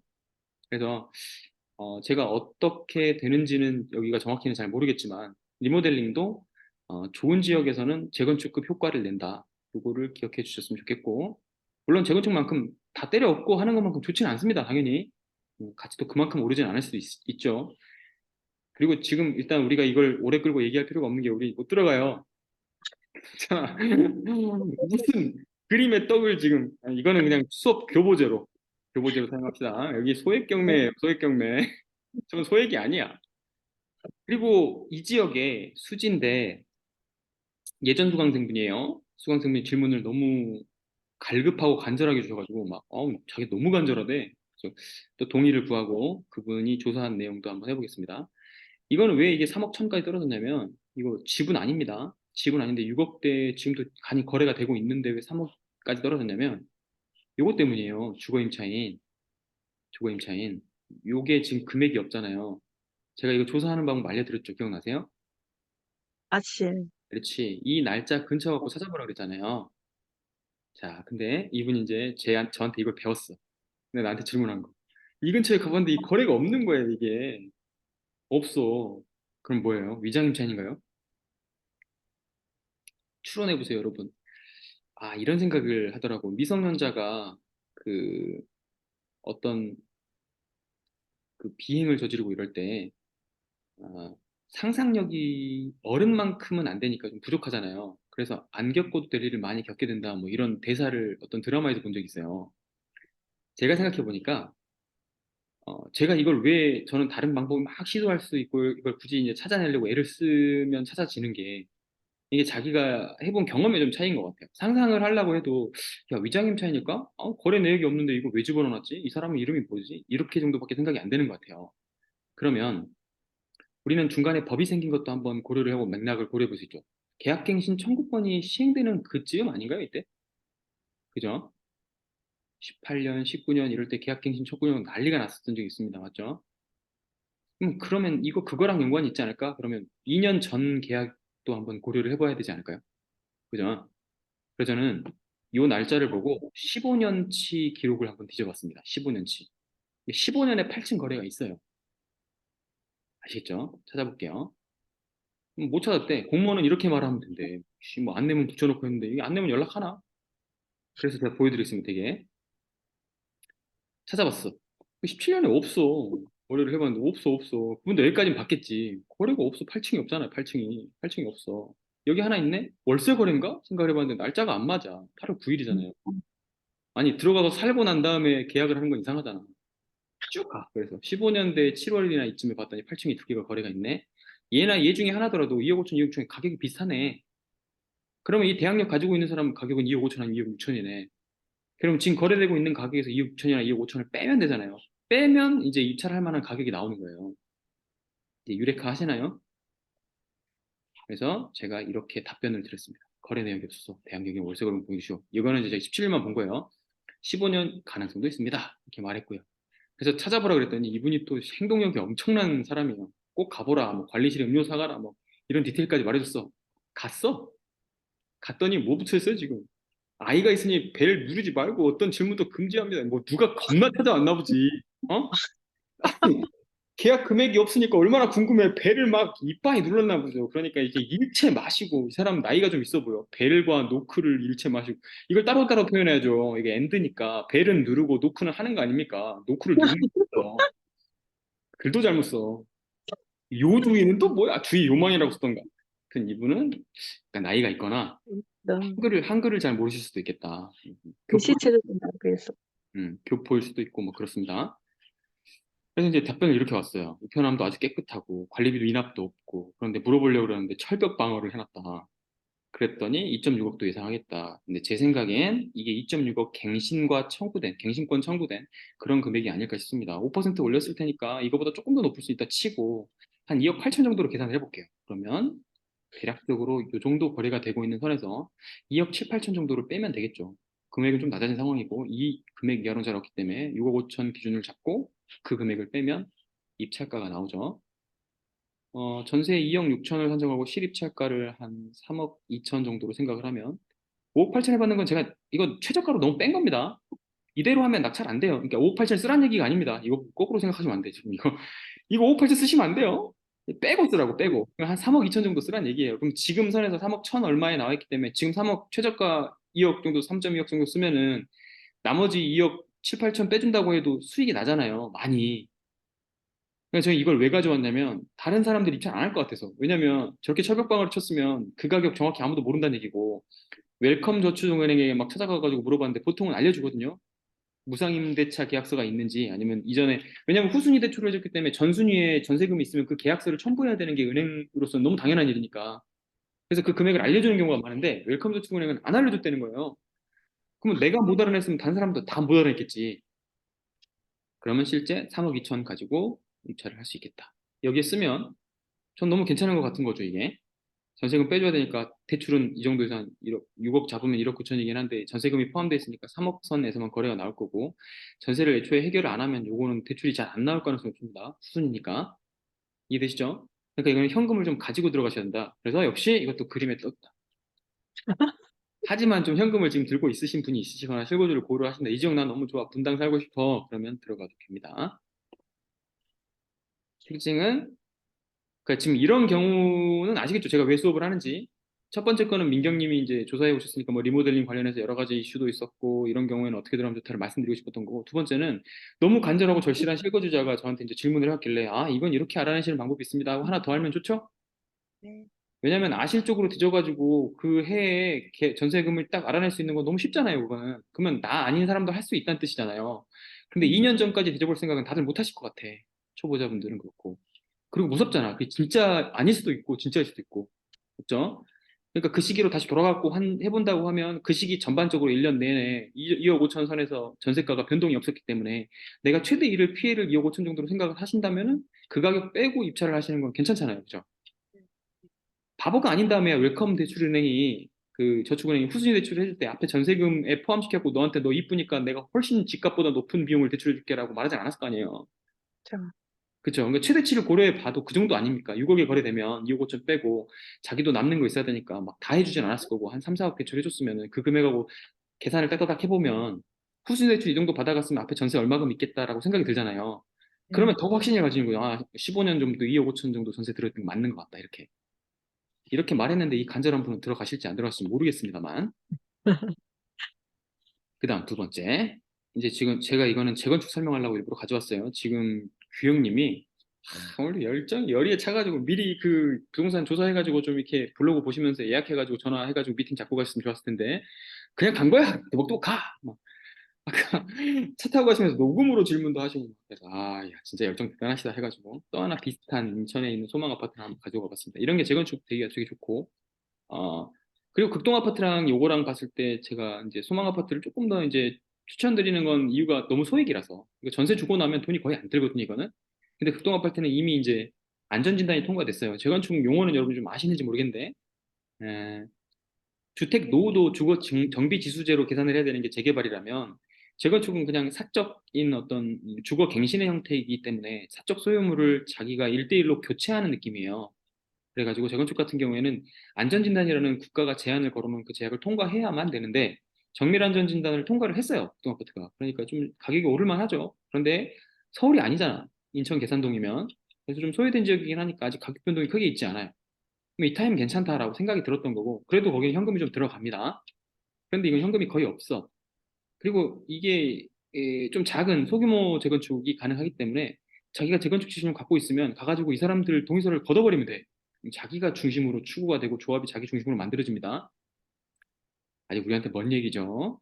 그래서 제가 어떻게 되는지는 여기가 정확히는 잘 모르겠지만 리모델링도 좋은 지역에서는 재건축급 효과를 낸다. 요거를 기억해 주셨으면 좋겠고 물론 재건축만큼 다 때려 엎고 하는 것만큼 좋지는 않습니다. 당연히 가치도 그만큼 오르진 않을 수도 있죠. 그리고 지금 일단 우리가 이걸 오래 끌고 얘기할 필요가 없는 게 우리 못 들어가요. 자, 무슨 그림의 떡을 지금 아니, 이거는 그냥 수업 교보제로 사용합시다. 여기 소액 경매 소액 경매 저건 소액이 아니야. 그리고 이 지역에 수지인데 예전 수강생분이에요. 수강생분이 질문을 너무 갈급하고 간절하게 주셔가지고 막 자기 너무 간절하대. 그래서 또 동의를 구하고 그분이 조사한 내용도 한번 해보겠습니다. 이거는 왜 이게 3억 천까지 떨어졌냐면 이거 집은 아닙니다. 집은 아닌데 6억대 지금도 간이 거래가 되고 있는데 왜 3억까지 떨어졌냐면 요거 때문이에요. 주거임차인. 요게 지금 금액이 없잖아요. 제가 이거 조사하는 방법 알려드렸죠. 기억나세요? 아실. 그렇지. 이 날짜 근처 갖고 찾아보라 그랬잖아요. 자, 근데 이분이 이제 저한테 이걸 배웠어. 근데 나한테 질문한 거. 이 근처에 가봤는데 이 거래가 없는 거예요, 이게. 없어. 그럼 뭐예요? 위장임차인인가요? 추론해보세요, 여러분. 아, 이런 생각을 하더라고. 미성년자가 그 어떤 그 비행을 저지르고 이럴 때 아, 상상력이 어른만큼은 안 되니까 좀 부족하잖아요. 그래서 안 겪어도 될 일을 많이 겪게 된다. 뭐 이런 대사를 어떤 드라마에서 본 적이 있어요. 제가 생각해 보니까 제가 이걸 왜 저는 다른 방법을 막 시도할 수 있고 이걸 굳이 이제 찾아내려고 애를 쓰면 찾아지는 게 이게 자기가 해본 경험의 좀 차이인 것 같아요. 상상을 하려고 해도 야 위장임 차이니까 거래 내역이 없는데 이거 왜 집어넣어놨지? 이 사람은 이름이 뭐지? 이렇게 정도밖에 생각이 안 되는 것 같아요. 그러면 우리는 중간에 법이 생긴 것도 한번 고려를 하고 맥락을 고려해 볼 수 있죠. 계약갱신 청구권이 시행되는 그쯤 아닌가요, 이때? 그죠? 18년, 19년 이럴 때 계약갱신 청구권 난리가 났었던 적이 있습니다. 맞죠? 그러면 이거 그거랑 연관이 있지 않을까? 그러면 2년 전 계약도 한번 고려를 해봐야 되지 않을까요? 그죠? 그래서 저는 이 날짜를 보고 15년치 기록을 한번 뒤져봤습니다. 15년치. 15년에 8층 거래가 있어요. 아시겠죠? 찾아볼게요. 못 찾았대. 공무원은 이렇게 말하면 된대. 혹시 뭐 안 내면 붙여놓고 했는데 이게 안 내면 연락하나? 그래서 제가 보여드리겠습니다. 되게 찾아봤어. 17년에 없어. 거래를 해봤는데 없어. 근데 여기까지는 받겠지. 거래가 없어. 8층이 없잖아요. 8층이 없어. 여기 하나 있네? 월세 거래인가? 생각을 해봤는데 날짜가 안 맞아. 8월 9일이잖아요. 아니 들어가서 살고 난 다음에 계약을 하는 건 이상하잖아. 쭉 가. 그래서 15년대 7월이나 이쯤에 봤더니 8층이 두 개가 거래가 있네. 얘나 얘 중에 하나더라도 2억 5천, 2억 6천 가격이 비슷하네. 그러면 이 대항력 가지고 있는 사람 가격은 2억 5천, 한 2억 6천이네. 그럼 지금 거래되고 있는 가격에서 2억 6천이나 2억 5천을 빼면 되잖아요. 빼면 이제 입찰할 만한 가격이 나오는 거예요. 이제 유레카 하시나요? 그래서 제가 이렇게 답변을 드렸습니다. 거래 내역이 없어서 대항력이 월세금을 보여주시오. 이거는 이제 제가 17일만 본 거예요. 15년 가능성도 있습니다. 이렇게 말했고요. 그래서 찾아보라 그랬더니 이분이 또 행동력이 엄청난 사람이에요. 꼭 가보라, 뭐 관리실에 음료 사가라, 뭐 이런 디테일까지 말해줬어. 갔어. 갔더니 뭐 붙여있어요 지금? 아이가 있으니 벨 누르지 말고 어떤 질문도 금지합니다. 뭐 누가 겁나 찾아왔나 보지. 어? 계약 금액이 없으니까 얼마나 궁금해. 배를 막 이빠이 눌렀나 보죠. 그러니까 이게 일체 마시고, 이 사람 나이가 좀 있어 보여. 벨과 노크를 일체 마시고. 이걸 따로따로 표현해야죠. 이게 엔드니까. 벨은 누르고 노크는 하는 거 아닙니까? 노크를 누르는 거죠. 글도 잘못 써. 요주의는 또 뭐야? 주의 요망이라고 쓰던가. 그 이분은 약간 나이가 있거나 넌 한글을 잘 모르실 수도 있겠다. 교포, 글씨체도 된다 그래서. 교포일 수도 있고 뭐 그렇습니다. 그래서 이제 답변을 이렇게 왔어요. 우편함도 아주 깨끗하고 관리비도 인압도 없고 그런데 물어보려고 그러는데 철벽 방어를 해놨다. 그랬더니 2.6억도 예상하겠다. 근데 제 생각엔 이게 2.6억 갱신권 청구된 그런 금액이 아닐까 싶습니다. 5% 올렸을 테니까 이거보다 조금 더 높을 수 있다 치고 한 2억 8천 정도로 계산을 해볼게요. 그러면 대략적으로 이 정도 거래가 되고 있는 선에서 2억 7, 8천 정도를 빼면 되겠죠. 금액은 좀 낮아진 상황이고 이 금액 이하로는 잘 없기 때문에 6억 5천 기준을 잡고 그 금액을 빼면 입찰가가 나오죠. 전세 2억 6천을 산정하고 실입찰가를 한 3억 2천 정도로 생각을 하면 5억 8천에 받는 건 제가 이거 최저가로 너무 뺀 겁니다. 이대로 하면 낙찰 안 돼요. 그러니까 5억 8천 쓰라는 얘기가 아닙니다. 이거 거꾸로 생각하시면 안 돼. 지금 이거 5억 8천 쓰시면 안 돼요. 빼고 쓰라고 빼고 한 3억 2천 정도 쓰라는 얘기예요. 그럼 지금 선에서 3억 1천 얼마에 나와 있기 때문에 지금 3억 최저가 2억 정도 3.2억 정도 쓰면은 나머지 2억 7, 8천 빼준다고 해도 수익이 나잖아요. 많이. 그래서 저희 이걸 왜 가져왔냐면 다른 사람들이 입찰 안 할 것 같아서. 왜냐면 저렇게 철벽방어를 쳤으면 그 가격 정확히 아무도 모른다는 얘기고 웰컴 저축은행에 막 찾아가가지고 물어봤는데 보통은 알려주거든요. 무상임대차 계약서가 있는지 아니면 이전에 왜냐면 후순위 대출을 해줬기 때문에 전순위에 전세금이 있으면 그 계약서를 첨부해야 되는 게 은행으로서는 너무 당연한 일이니까. 그래서 그 금액을 알려주는 경우가 많은데 웰컴 저축은행은 안 알려줬다는 거예요. 그러면 내가 못 알아냈으면 다른 사람도 다 못 알아냈겠지. 그러면 실제 3억 2천 가지고 입찰을 할 수 있겠다. 여기에 쓰면 전 너무 괜찮은 것 같은 거죠, 이게. 전세금 빼줘야 되니까 대출은 이 정도에서 한 1억, 6억 잡으면 1억 9천이긴 한데 전세금이 포함되어 있으니까 3억 선에서만 거래가 나올 거고 전세를 애초에 해결을 안 하면 요거는 대출이 잘 안 나올 가능성이 높습니다. 수순이니까. 이해되시죠? 그러니까 이거는 현금을 좀 가지고 들어가셔야 된다. 그래서 역시 이것도 그림에 떴다. 하지만 좀 현금을 지금 들고 있으신 분이 있으시거나 실거주를 고려하신다. 이 지역 난 너무 좋아. 분당 살고 싶어. 그러면 들어가도 됩니다. 실증은 그러니까 지금 이런 경우는 아시겠죠? 제가 왜 수업을 하는지. 첫 번째 거는 민경님이 이제 조사해 오셨으니까 뭐 리모델링 관련해서 여러 가지 이슈도 있었고 이런 경우에는 어떻게 들어가면 좋다를 말씀드리고 싶었던 거고 두 번째는 너무 간절하고 절실한 실거주자가 저한테 이제 질문을 해왔길래 아 이건 이렇게 알아내시는 방법이 있습니다 하고 하나 더 알면 좋죠? 네. 왜냐면 아실 쪽으로 뒤져가지고 그 해에 전세금을 딱 알아낼 수 있는 건 너무 쉽잖아요 그거는 그러면 나 아닌 사람도 할 수 있다는 뜻이잖아요 근데 음, 2년 전까지 뒤져볼 생각은 다들 못 하실 것 같아 초보자분들은 그렇고 그리고 무섭잖아. 그게 진짜 아닐 수도 있고 진짜일 수도 있고. 그렇죠? 그러니까 그 시기로 다시 돌아가고 해본다고 하면 그 시기 전반적으로 1년 내내 2억 5천 선에서 전세가가 변동이 없었기 때문에 내가 최대 피해를 2억 5천 정도로 생각을 하신다면은 그 가격 빼고 입찰을 하시는 건 괜찮잖아요. 그죠? 바보가 아닌 다음에 웰컴 대출은행이 그 저축은행이 후순위 대출을 해줄 때 앞에 전세금에 포함시켰고 너한테 너 이쁘니까 내가 훨씬 집값보다 높은 비용을 대출해 줄게라고 말하지 않았을 거 아니에요. 자, 그렇죠. 그러니까 최대치를 고려해 봐도 그 정도 아닙니까? 6억에 거래되면 2억 5천 빼고 자기도 남는 거 있어야 되니까 막 다 해주진 않았을 거고 한 3, 4억 대출해줬으면 그 금액하고 계산을 딱딱딱 해보면 후순위 대출 이 정도 받아갔으면 앞에 전세 얼마금 있겠다라고 생각이 들잖아요. 네. 그러면 더 확신이 가지는 거예요. 아, 15년 정도 2억 5천 정도 전세 들어있는 거 맞는 것 같다. 이렇게 말했는데 이 간절한 분은 들어가실지 안 들어가실지 모르겠습니다만. 그다음 두 번째. 이제 지금 제가 이거는 재건축 설명하려고 일부러 가져왔어요. 지금 규영님이 오늘 열의에 차가지고 미리 그 부동산 조사해가지고 좀 이렇게 블로그 보시면서 예약해가지고 전화해가지고 미팅 잡고 가셨으면 좋았을 텐데 그냥 간 거야. 뭐 또 가. 막. 아까 차 타고 가시면서 녹음으로 질문도 하시고 그래서 야 진짜 열정 대단하시다 해가지고 또 하나 비슷한 인천에 있는 소망 아파트를 한번 가져가 봤습니다. 이런 게 재건축 되게 좋고 어 그리고 극동 아파트랑 요거랑 봤을 때 제가 이제 소망 아파트를 조금 더 이제 추천드리는 건 이유가 너무 소액이라서 이거 전세 주고 나면 돈이 거의 안 들거든요 이거는. 근데 극동 아파트는 이미 이제 안전진단이 통과됐어요. 재건축 용어는 여러분 좀 아시는지 모르겠는데 에, 주택 노후도 주거 정비 지수제로 계산을 해야 되는 게 재개발이라면 재건축은 그냥 사적인 어떤 주거 갱신의 형태이기 때문에 사적 소유물을 자기가 일대일로 교체하는 느낌이에요. 그래가지고 재건축 같은 경우에는 안전진단이라는 국가가 제한을 걸어놓은 그 제약을 통과해야만 되는데 정밀 안전진단을 통과를 했어요. 극동 아파트가. 그러니까 좀 가격이 오를만 하죠. 그런데 서울이 아니잖아. 인천 계산동이면. 그래서 좀 소외된 지역이긴 하니까 아직 가격 변동이 크게 있지 않아요. 그럼 이 타임 괜찮다라고 생각이 들었던 거고 그래도 거기에 현금이 좀 들어갑니다. 그런데 이건 현금이 거의 없어. 그리고 이게 좀 작은 소규모 재건축이 가능하기 때문에 자기가 재건축 지식을 갖고 있으면 가가지고 이 사람들 동의서를 걷어버리면 돼. 자기가 중심으로 추구가 되고 조합이 자기 중심으로 만들어집니다. 아직 우리한테 먼 얘기죠.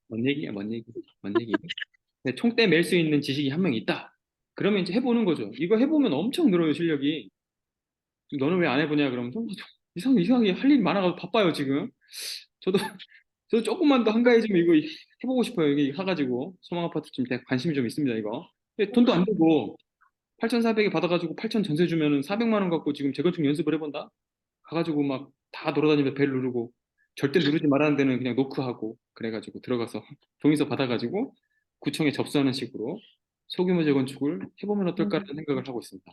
먼 얘기야, 먼 얘기. 먼 얘기. 근데 총대 맬 수 있는 지식이 한 명 있다. 그러면 이제 해보는 거죠. 이거 해보면 엄청 늘어요, 실력이. 너는 왜 안 해보냐, 그러면 이상하게 할 일이 많아가지고 바빠요, 지금. 저도 저도 조금만 더 한가해지면 이거 해보고 싶어요. 이게 사가지고 소망 아파트 좀 관심이 좀 있습니다. 이거 근데 돈도 안 들고 8,400에 받아가지고 8,000 전세 주면은 400만 원 갖고 지금 재건축 연습을 해본다. 가가지고 막 다 돌아다니면서 벨 누르고 절대 누르지 말라는 데는 그냥 노크하고 그래가지고 들어가서 동의서 받아가지고 구청에 접수하는 식으로 소규모 재건축을 해보면 어떨까라는 음. 생각을 하고 있습니다.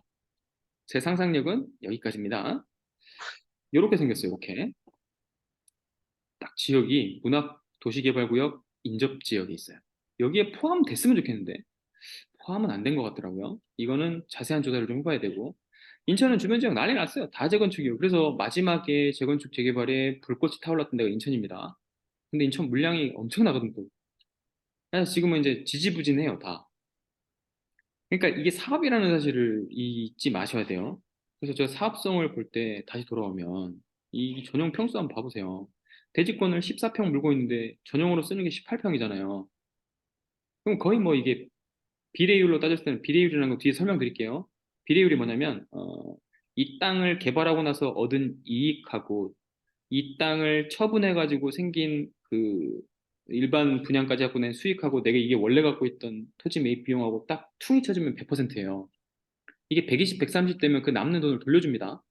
제 상상력은 여기까지입니다. 이렇게 생겼어요. 이렇게 딱 지역이 문학 도시개발구역 인접 지역이 있어요. 여기에 포함됐으면 좋겠는데 포함은 안 된 것 같더라고요. 이거는 자세한 조사를 좀 해봐야 되고 인천은 주변 지역 난리 났어요. 다 재건축이요. 그래서 마지막에 재건축 재개발에 불꽃이 타올랐던 데가 인천입니다. 근데 인천 물량이 엄청나거든요. 또. 그래서 지금은 이제 지지부진해요, 다. 그러니까 이게 사업이라는 사실을 잊지 마셔야 돼요. 그래서 제가 사업성을 볼 때 다시 돌아오면 이 전용 평수 한번 봐보세요. 대지권을 14평 물고 있는데 전용으로 쓰는 게 18평이잖아요. 그럼 거의 뭐 이게 비례율로 따졌을 때는 비례율이라는 거 뒤에 설명드릴게요. 비례율이 뭐냐면 이 땅을 개발하고 나서 얻은 이익하고 이 땅을 처분해가지고 생긴 그 일반 분양까지 갖고 낸 수익하고 내가 이게 원래 갖고 있던 토지 매입 비용하고 딱 퉁이 쳐주면 100%예요. 이게 120, 130 되면 그 남는 돈을 돌려줍니다.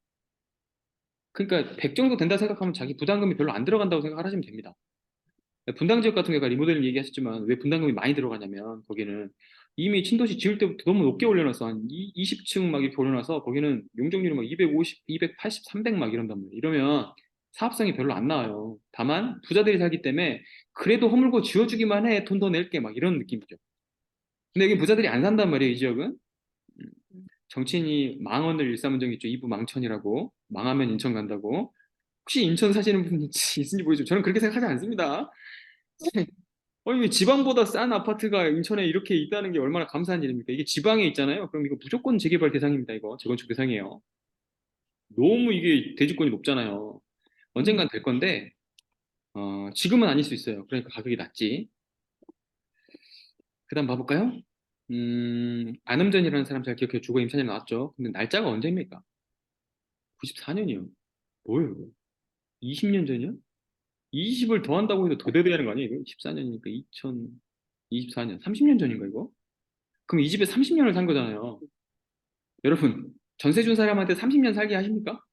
그러니까 100 정도 된다 생각하면 자기 부담금이 별로 안 들어간다고 생각하시면 됩니다. 분당 지역 같은 경우가 리모델링 얘기하셨지만 왜 분담금이 많이 들어가냐면 거기는 이미 신도시 지을 때부터 너무 높게 올려놔서 한 20층 막 이렇게 올려놔서 거기는 용적률이 막 250, 280, 300 막 이런단 말이에요. 이러면 사업성이 별로 안 나와요. 다만 부자들이 살기 때문에 그래도 허물고 지어주기만 해 돈 더 낼게 막 이런 느낌이죠. 근데 여기 부자들이 안 산단 말이에요. 이 지역은 정치인이 망언을 일삼은 적이 있죠. 이부 망천이라고 망하면 인천 간다고. 혹시 인천 사시는 분 있는지 보이죠? 저는 그렇게 생각하지 않습니다. 아니, 지방보다 싼 아파트가 인천에 이렇게 있다는 게 얼마나 감사한 일입니까? 이게 지방에 있잖아요. 그럼 이거 무조건 재개발 대상입니다. 이거 재건축 대상이에요. 너무 이게 대지권이 높잖아요. 음. 언젠간 될 건데 지금은 아닐 수 있어요. 그러니까 가격이 낮지. 그다음 봐볼까요? 안음전이라는 사람 잘 기억해요. 주거 임차인 나왔죠. 근데 날짜가 언제입니까? 94년이요. 뭐예요? 이거? 20년 전이요? 20을 더한다고 해도 더 돼야 하는 거 아니에요? 이거? 14년이니까 2024년, 30년 전인가 이거? 그럼 이 집에 30년을 산 거잖아요. 여러분, 전세 준 사람한테 30년 살게 하십니까?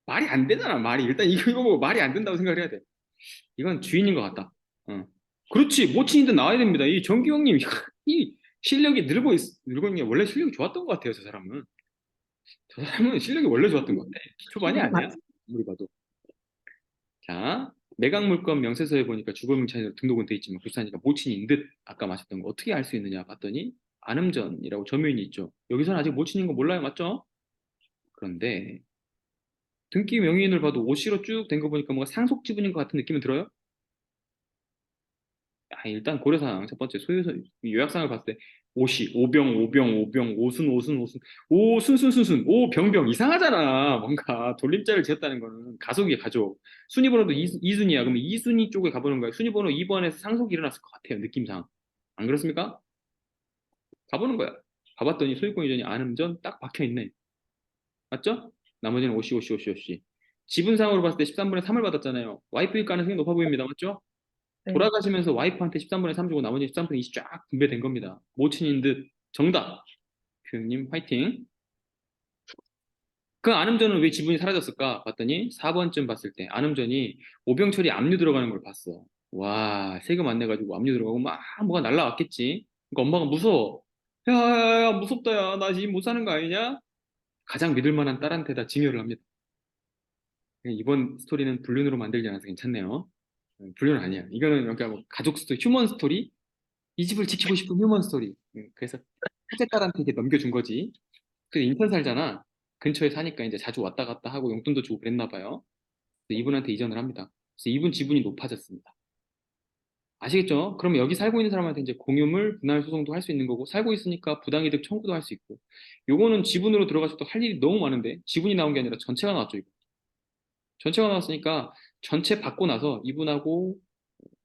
말이 안 되잖아, 말이. 일단 이거 보고 말이 안 된다고 생각을 해야 돼. 이건 주인인 것 같다. 어. 그렇지, 모친인데 나와야 됩니다. 이 정기 형님, 이 실력이 늘고 있는 게 원래 실력이 좋았던 것 같아요, 저 사람은. 저 사람은 실력이 원래 좋았던 것 같아. 초반이 맞, 아니야. 아무리 봐도. 자, 매각 물건 명세서에 보니까 주거명찰로 등록은 돼 있지만 불사니까 모친인 듯 아까 마셨던 거 어떻게 알 수 있느냐 봤더니 안음전이라고 점유인이 있죠. 여기서는 아직 모친인 거 몰라요, 맞죠? 그런데 등기 명의인을 봐도 오씨로 쭉 된 거 보니까 뭔가 상속 지분인 것 같은 느낌은 들어요? 일단 고려사항 첫 번째 소유서 요약상을 봤을 때 오시, 오병, 오병, 오병, 오순, 오순, 오순, 오순순순순, 오병병 이상하잖아. 뭔가 돌림자를 지었다는 거는 가속이야, 가족. 순위 번호도 이순이야. 그러면 이순위 쪽에 가보는 거야. 순위 번호 2번에서 상속이 일어났을 것 같아요, 느낌상. 안 그렇습니까? 가보는 거야. 가봤더니 소유권 이전이 안음전 딱 박혀 있네. 맞죠? 나머지는 오시, 오시, 오시, 오시. 지분상으로 봤을 때 13분의 3을 받았잖아요. 와이프일 가능성이 높아 보입니다. 맞죠? 네. 돌아가시면서 와이프한테 13분의 3 주고 나머지 13분의 20 쫙 분배된 겁니다. 모친인 듯 정답. 교육님 화이팅. 그 안음전은 왜 지분이 사라졌을까 봤더니 4번쯤 봤을 때 안음전이 오병철이 압류 들어가는 걸 봤어. 와, 세금 안 내가지고 압류 들어가고 막 뭐가 날라왔겠지. 그러니까 엄마가 무서워. 야, 무섭다, 야. 나 지금 못 사는 거 아니냐? 가장 믿을 만한 딸한테다 증여를 합니다. 이번 스토리는 불륜으로 만들지 않아서 괜찮네요. 불륜은 아니야. 이거는 그러니까 뭐 가족 스토리, 휴먼 스토리, 이 집을 지키고 싶은 휴먼 스토리. 그래서 첫째 딸한테 이렇게 넘겨준 거지. 그 인천 살잖아. 근처에 사니까 이제 자주 왔다 갔다 하고 용돈도 주고 그랬나 봐요. 그래서 이분한테 이전을 합니다. 그래서 이분 지분이 높아졌습니다. 아시겠죠? 그러면 여기 살고 있는 사람한테 이제 공유물 분할 소송도 할 수 있는 거고 살고 있으니까 부당이득 청구도 할 수 있고 요거는 지분으로 들어가서 또 할 일이 너무 많은데 지분이 나온 게 아니라 전체가 나왔죠. 이거. 전체가 나왔으니까 전체 받고 나서 이분하고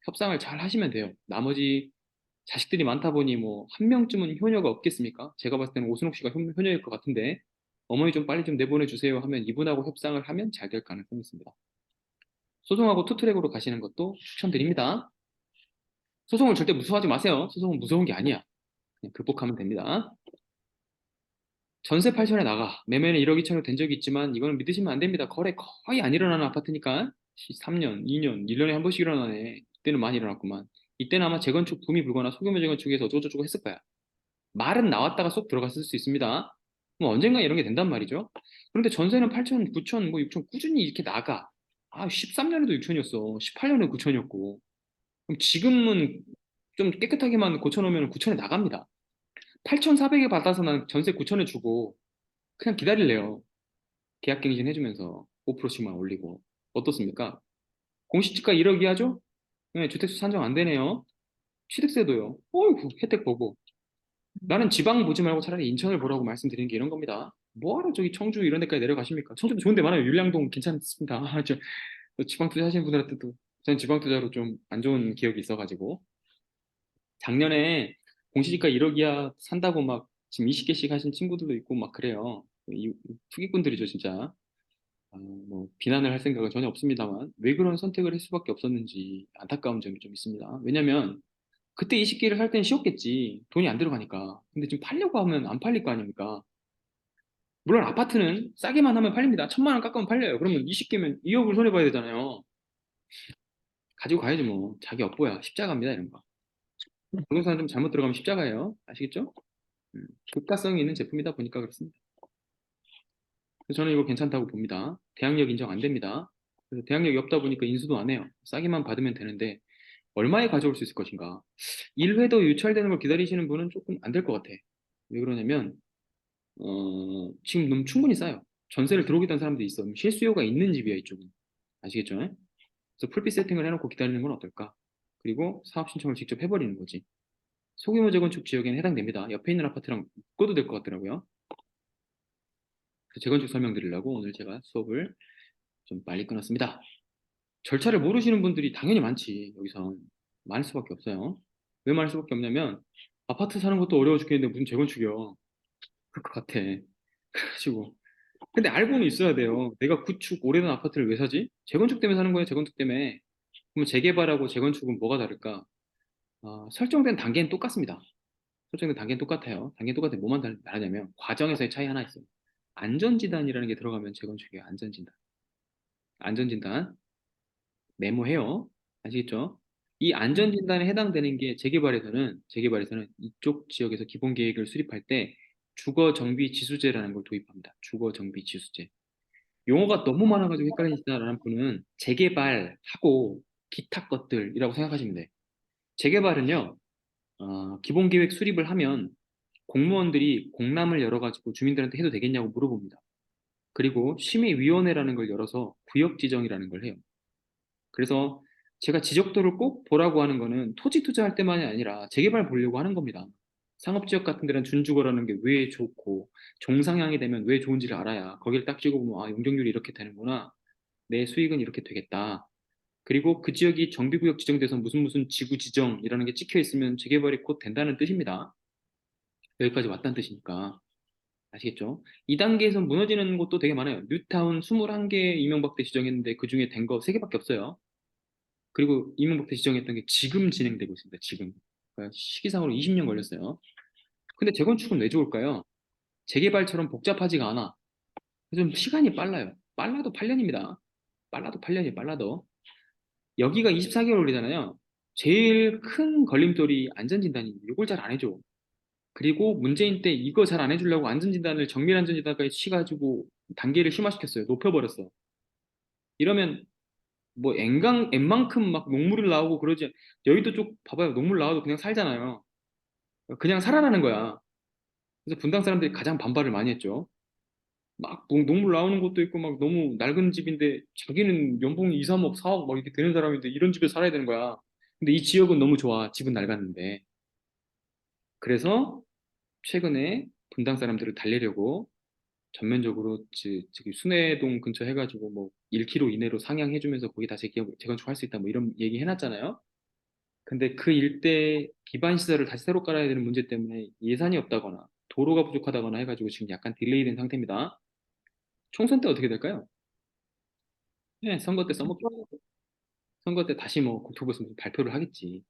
협상을 잘 하시면 돼요. 나머지 자식들이 많다 보니 뭐 한 명쯤은 효녀가 없겠습니까? 제가 봤을 때는 오순옥 씨가 효녀일 것 같은데 어머니 좀 빨리 좀 내보내 주세요 하면 이분하고 협상을 하면 잘 될 가능성이 있습니다. 소송하고 투트랙으로 가시는 것도 추천드립니다. 소송을 절대 무서워하지 마세요. 소송은 무서운 게 아니야. 그냥 극복하면 됩니다. 전세 8천에 나가. 매매는 1억 2천으로 된 적이 있지만 이거는 믿으시면 안 됩니다. 거래 거의 안 일어나는 아파트니까 3년, 2년, 1년에 한 번씩 일어나네. 이때는 많이 일어났구만. 이때는 아마 재건축 붐이 불거나 소규모 재건축에서 어쩌고저쩌고 했을 거야. 말은 나왔다가 쏙 들어갔을 수 있습니다. 뭐 언젠가 이런 게 된단 말이죠. 그런데 전세는 8천, 9천, 뭐 6천 꾸준히 이렇게 나가. 아, 13년에도 6천이었어. 18년에 9천이었고. 그럼 지금은 좀 깨끗하게만 고쳐놓으면 9천에 나갑니다. 8,400에 받아서 난 전세 9천에 주고 그냥 기다릴래요. 계약갱신 해주면서 5%씩만 올리고. 어떻습니까? 공시지가 1억 이하죠? 네, 주택수 산정 안 되네요. 취득세도요. 어이구, 혜택 보고. 나는 지방 보지 말고 차라리 인천을 보라고 말씀드리는 게 이런 겁니다. 뭐하러 저기 청주 이런 데까지 내려가십니까? 청주도 좋은 데 많아요. 율량동 괜찮습니다. 지방 투자하시는 분들한테도 저는 지방 투자로 좀 안 좋은 기억이 있어가지고 작년에 공시지가 1억 이하 산다고 막 지금 20개씩 하신 친구들도 있고 막 그래요. 이 투기꾼들이죠, 진짜. 뭐 비난을 할 생각은 전혀 없습니다만 왜 그런 선택을 할 수밖에 없었는지 안타까운 점이 좀 있습니다. 왜냐면 그때 20개를 살 때는 쉬웠겠지. 돈이 안 들어가니까. 근데 지금 팔려고 하면 안 팔릴 거 아닙니까? 물론 아파트는 싸게만 하면 팔립니다. 1,000만 원 깎으면 팔려요. 그러면 20개면 2억을 손해봐야 되잖아요. 가지고 가야지 뭐. 자기 업보야. 십자가입니다, 이런 거. 부동산 좀 잘못 들어가면 십자가예요. 아시겠죠? 국가성이 있는 제품이다 보니까 그렇습니다. 그래서 저는 이거 괜찮다고 봅니다. 대항력 인정 안 됩니다. 그래서 대항력이 없다 보니까 인수도 안 해요. 싸게만 받으면 되는데 얼마에 가져올 수 있을 것인가? 1회 더 유찰되는 걸 기다리시는 분은 조금 안 될 것 같아. 왜 그러냐면 지금 너무 충분히 싸요. 전세를 들어오겠다는 사람들이 있어. 실수요가 있는 집이야, 이쪽은. 아시겠죠? 그래서 풀빛 세팅을 해놓고 기다리는 건 어떨까? 그리고 사업 신청을 직접 해버리는 거지. 소규모 재건축 지역에는 해당됩니다. 옆에 있는 아파트랑 묶어도 될 것 같더라고요. 그래서 재건축 설명드리려고 오늘 제가 수업을 좀 빨리 끊었습니다. 절차를 모르시는 분들이 당연히 많지, 여기서. 많을 수밖에 없어요. 왜 많을 수밖에 없냐면, 아파트 사는 것도 어려워 죽겠는데 무슨 재건축이요. 그럴 것 같아. 그래가지고. 근데 알고는 있어야 돼요. 내가 구축 오래된 아파트를 왜 사지? 재건축 때문에 사는 거예요, 재건축 때문에. 그러면 재개발하고 재건축은 뭐가 다를까? 설정된 단계는 똑같습니다. 설정된 단계는 똑같아요. 단계는 똑같은데 뭐만 다르냐면, 과정에서의 차이 하나 있어요. 안전진단이라는 게 들어가면 재건축이에요, 안전진단. 안전진단. 메모해요. 아시겠죠? 이 안전진단에 해당되는 게 재개발에서는 이쪽 지역에서 기본 계획을 수립할 때 주거 정비 지수제라는 걸 도입합니다. 주거 정비 지수제. 용어가 너무 많아가지고 헷갈리시다라는 분은 재개발하고 기타 것들이라고 생각하시면 돼. 재개발은요, 기본 계획 수립을 하면 공무원들이 공람을 열어가지고 주민들한테 해도 되겠냐고 물어봅니다. 그리고 심의위원회라는 걸 열어서 구역 지정이라는 걸 해요. 그래서 제가 지적도를 꼭 보라고 하는 거는 토지 투자할 때만이 아니라 재개발 보려고 하는 겁니다. 상업지역 같은 데는 준주거라는 게 왜 좋고 종상향이 되면 왜 좋은지를 알아야 거기를 딱 찍어보면 아 용적률이 이렇게 되는구나. 내 수익은 이렇게 되겠다. 그리고 그 지역이 정비구역 지정돼서 무슨 무슨 지구 지정이라는 게 찍혀 있으면 재개발이 곧 된다는 뜻입니다. 여기까지 왔다는 뜻이니까. 아시겠죠? 2단계에서 무너지는 곳도 되게 많아요. 뉴타운 21개 이명박 때 지정했는데 그 중에 된 거 3개밖에 없어요. 그리고 이명박 때 지정했던 게 지금 진행되고 있습니다. 지금. 그러니까 시기상으로 20년 걸렸어요. 근데 재건축은 왜 좋을까요? 재개발처럼 복잡하지가 않아. 좀 시간이 빨라요. 빨라도 8년입니다. 빨라도 8년이 빨라도. 여기가 24개월 걸리잖아요. 제일 큰 걸림돌이 안전진단인데 이걸 잘 안 해줘. 그리고 문재인 때 이거 잘 안 해주려고 안전진단을 정밀안전진단까지 치가지고 단계를 심화시켰어요. 높여버렸어. 이러면 뭐 N만큼 막 녹물을 나오고 그러지. 여의도 쪽 봐봐요. 녹물 나와도 그냥 살잖아요. 그냥 살아나는 거야. 그래서 분당 사람들이 가장 반발을 많이 했죠. 막 녹물 나오는 것도 있고 막 너무 낡은 집인데 자기는 연봉이 2, 3억, 4억 막 이렇게 되는 사람인데 이런 집에 살아야 되는 거야. 근데 이 지역은 너무 좋아. 집은 낡았는데. 그래서 최근에 분당 사람들을 달래려고 전면적으로 저기 순회동 근처 해가지고 뭐 1km 이내로 상향해주면서 거기 다 재건축할 수 있다 뭐 이런 얘기 해놨잖아요. 근데 그 일대 기반 시설을 다시 새로 깔아야 되는 문제 때문에 예산이 없다거나 도로가 부족하다거나 해가지고 지금 약간 딜레이된 상태입니다. 총선 때 어떻게 될까요? 네, 선거 때 써먹죠. 선거 때 다시 뭐 국토부에서 무슨 발표를 하겠지.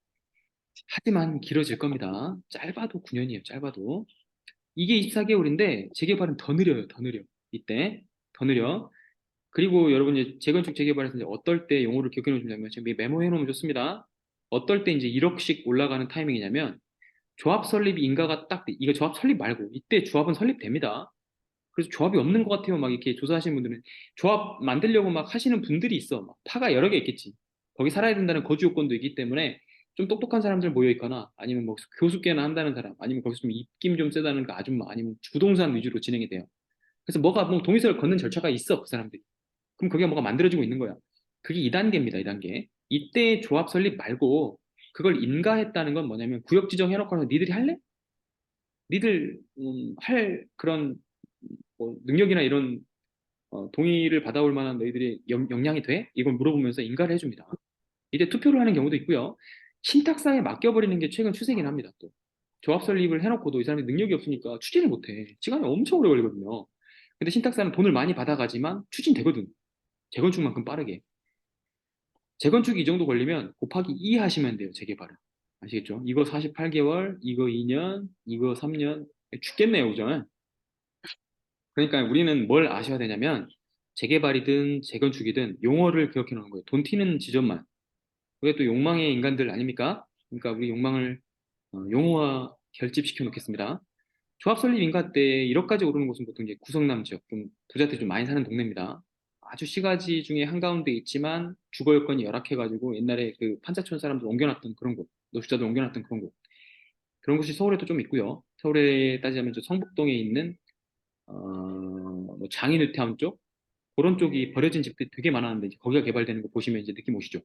하지만 길어질 겁니다. 짧아도 9년이에요. 짧아도. 이게 24개월인데 재개발은 더 느려요. 더 느려. 이때 더 느려. 그리고 여러분 이제 재건축 재개발에서 이제 어떨 때 용어를 기억해 놓으시면 지금 메모해 놓으면 좋습니다. 어떨 때 이제 1억씩 올라가는 타이밍이냐면 조합 설립 인가가 딱 이거 조합 설립 말고 이때 조합은 설립됩니다. 그래서 조합이 없는 것 같아요. 막 이렇게 조사하시는 분들은 조합 만들려고 막 하시는 분들이 있어. 막 파가 여러 개 있겠지. 거기 살아야 된다는 거주 요건도 있기 때문에 좀 똑똑한 사람들 모여 있거나 아니면 뭐 교수께나 한다는 사람 아니면 거기서 좀 입김 좀 세다는 그 아줌마 아니면 부동산 위주로 진행이 돼요. 그래서 뭐가 뭐 동의서를 걷는 절차가 있어 그 사람들이. 그럼 그게 뭐가 만들어지고 있는 거야. 그게 2단계입니다. 2단계. 이때 조합 설립 말고 그걸 인가했다는 건 뭐냐면 구역 지정해놓고 니들이 할래? 니들 할 그런 뭐 능력이나 이런 동의를 받아올 만한 너희들이 역량이 돼? 이걸 물어보면서 인가를 해줍니다. 이때 투표를 하는 경우도 있고요. 신탁사에 맡겨버리는 게 최근 추세긴 합니다. 또 조합 설립을 해놓고도 이 사람이 능력이 없으니까 추진을 못해. 시간이 엄청 오래 걸리거든요. 근데 신탁사는 돈을 많이 받아가지만 추진되거든. 재건축만큼 빠르게. 재건축이 이 정도 걸리면 곱하기 2 하시면 돼요. 재개발은. 아시겠죠? 이거 48개월, 이거 2년, 이거 3년. 죽겠네요, 그죠? 그러니까 우리는 뭘 아셔야 되냐면 재개발이든 재건축이든 용어를 기억해 놓는 거예요. 돈 튀는 지점만. 그게 또 욕망의 인간들 아닙니까? 그러니까 우리 욕망을 용어화 결집시켜 놓겠습니다. 조합 설립 인가 때 1억까지 오르는 곳은 보통 이제 구성남 지역, 좀 부자들이 좀 많이 사는 동네입니다. 아주 시가지 중에 한가운데 있지만 주거 여건이 열악해가지고 옛날에 그 판사촌 사람들 옮겨놨던 그런 곳, 노숙자들 옮겨놨던 그런 곳. 그런 곳이 서울에도 좀 있고요. 서울에 따지자면 저 성북동에 있는 뭐 장인뉴타운 쪽 그런 쪽이 버려진 집들이 되게 많았는데 이제 거기가 개발되는 거 보시면 이제 느낌 오시죠?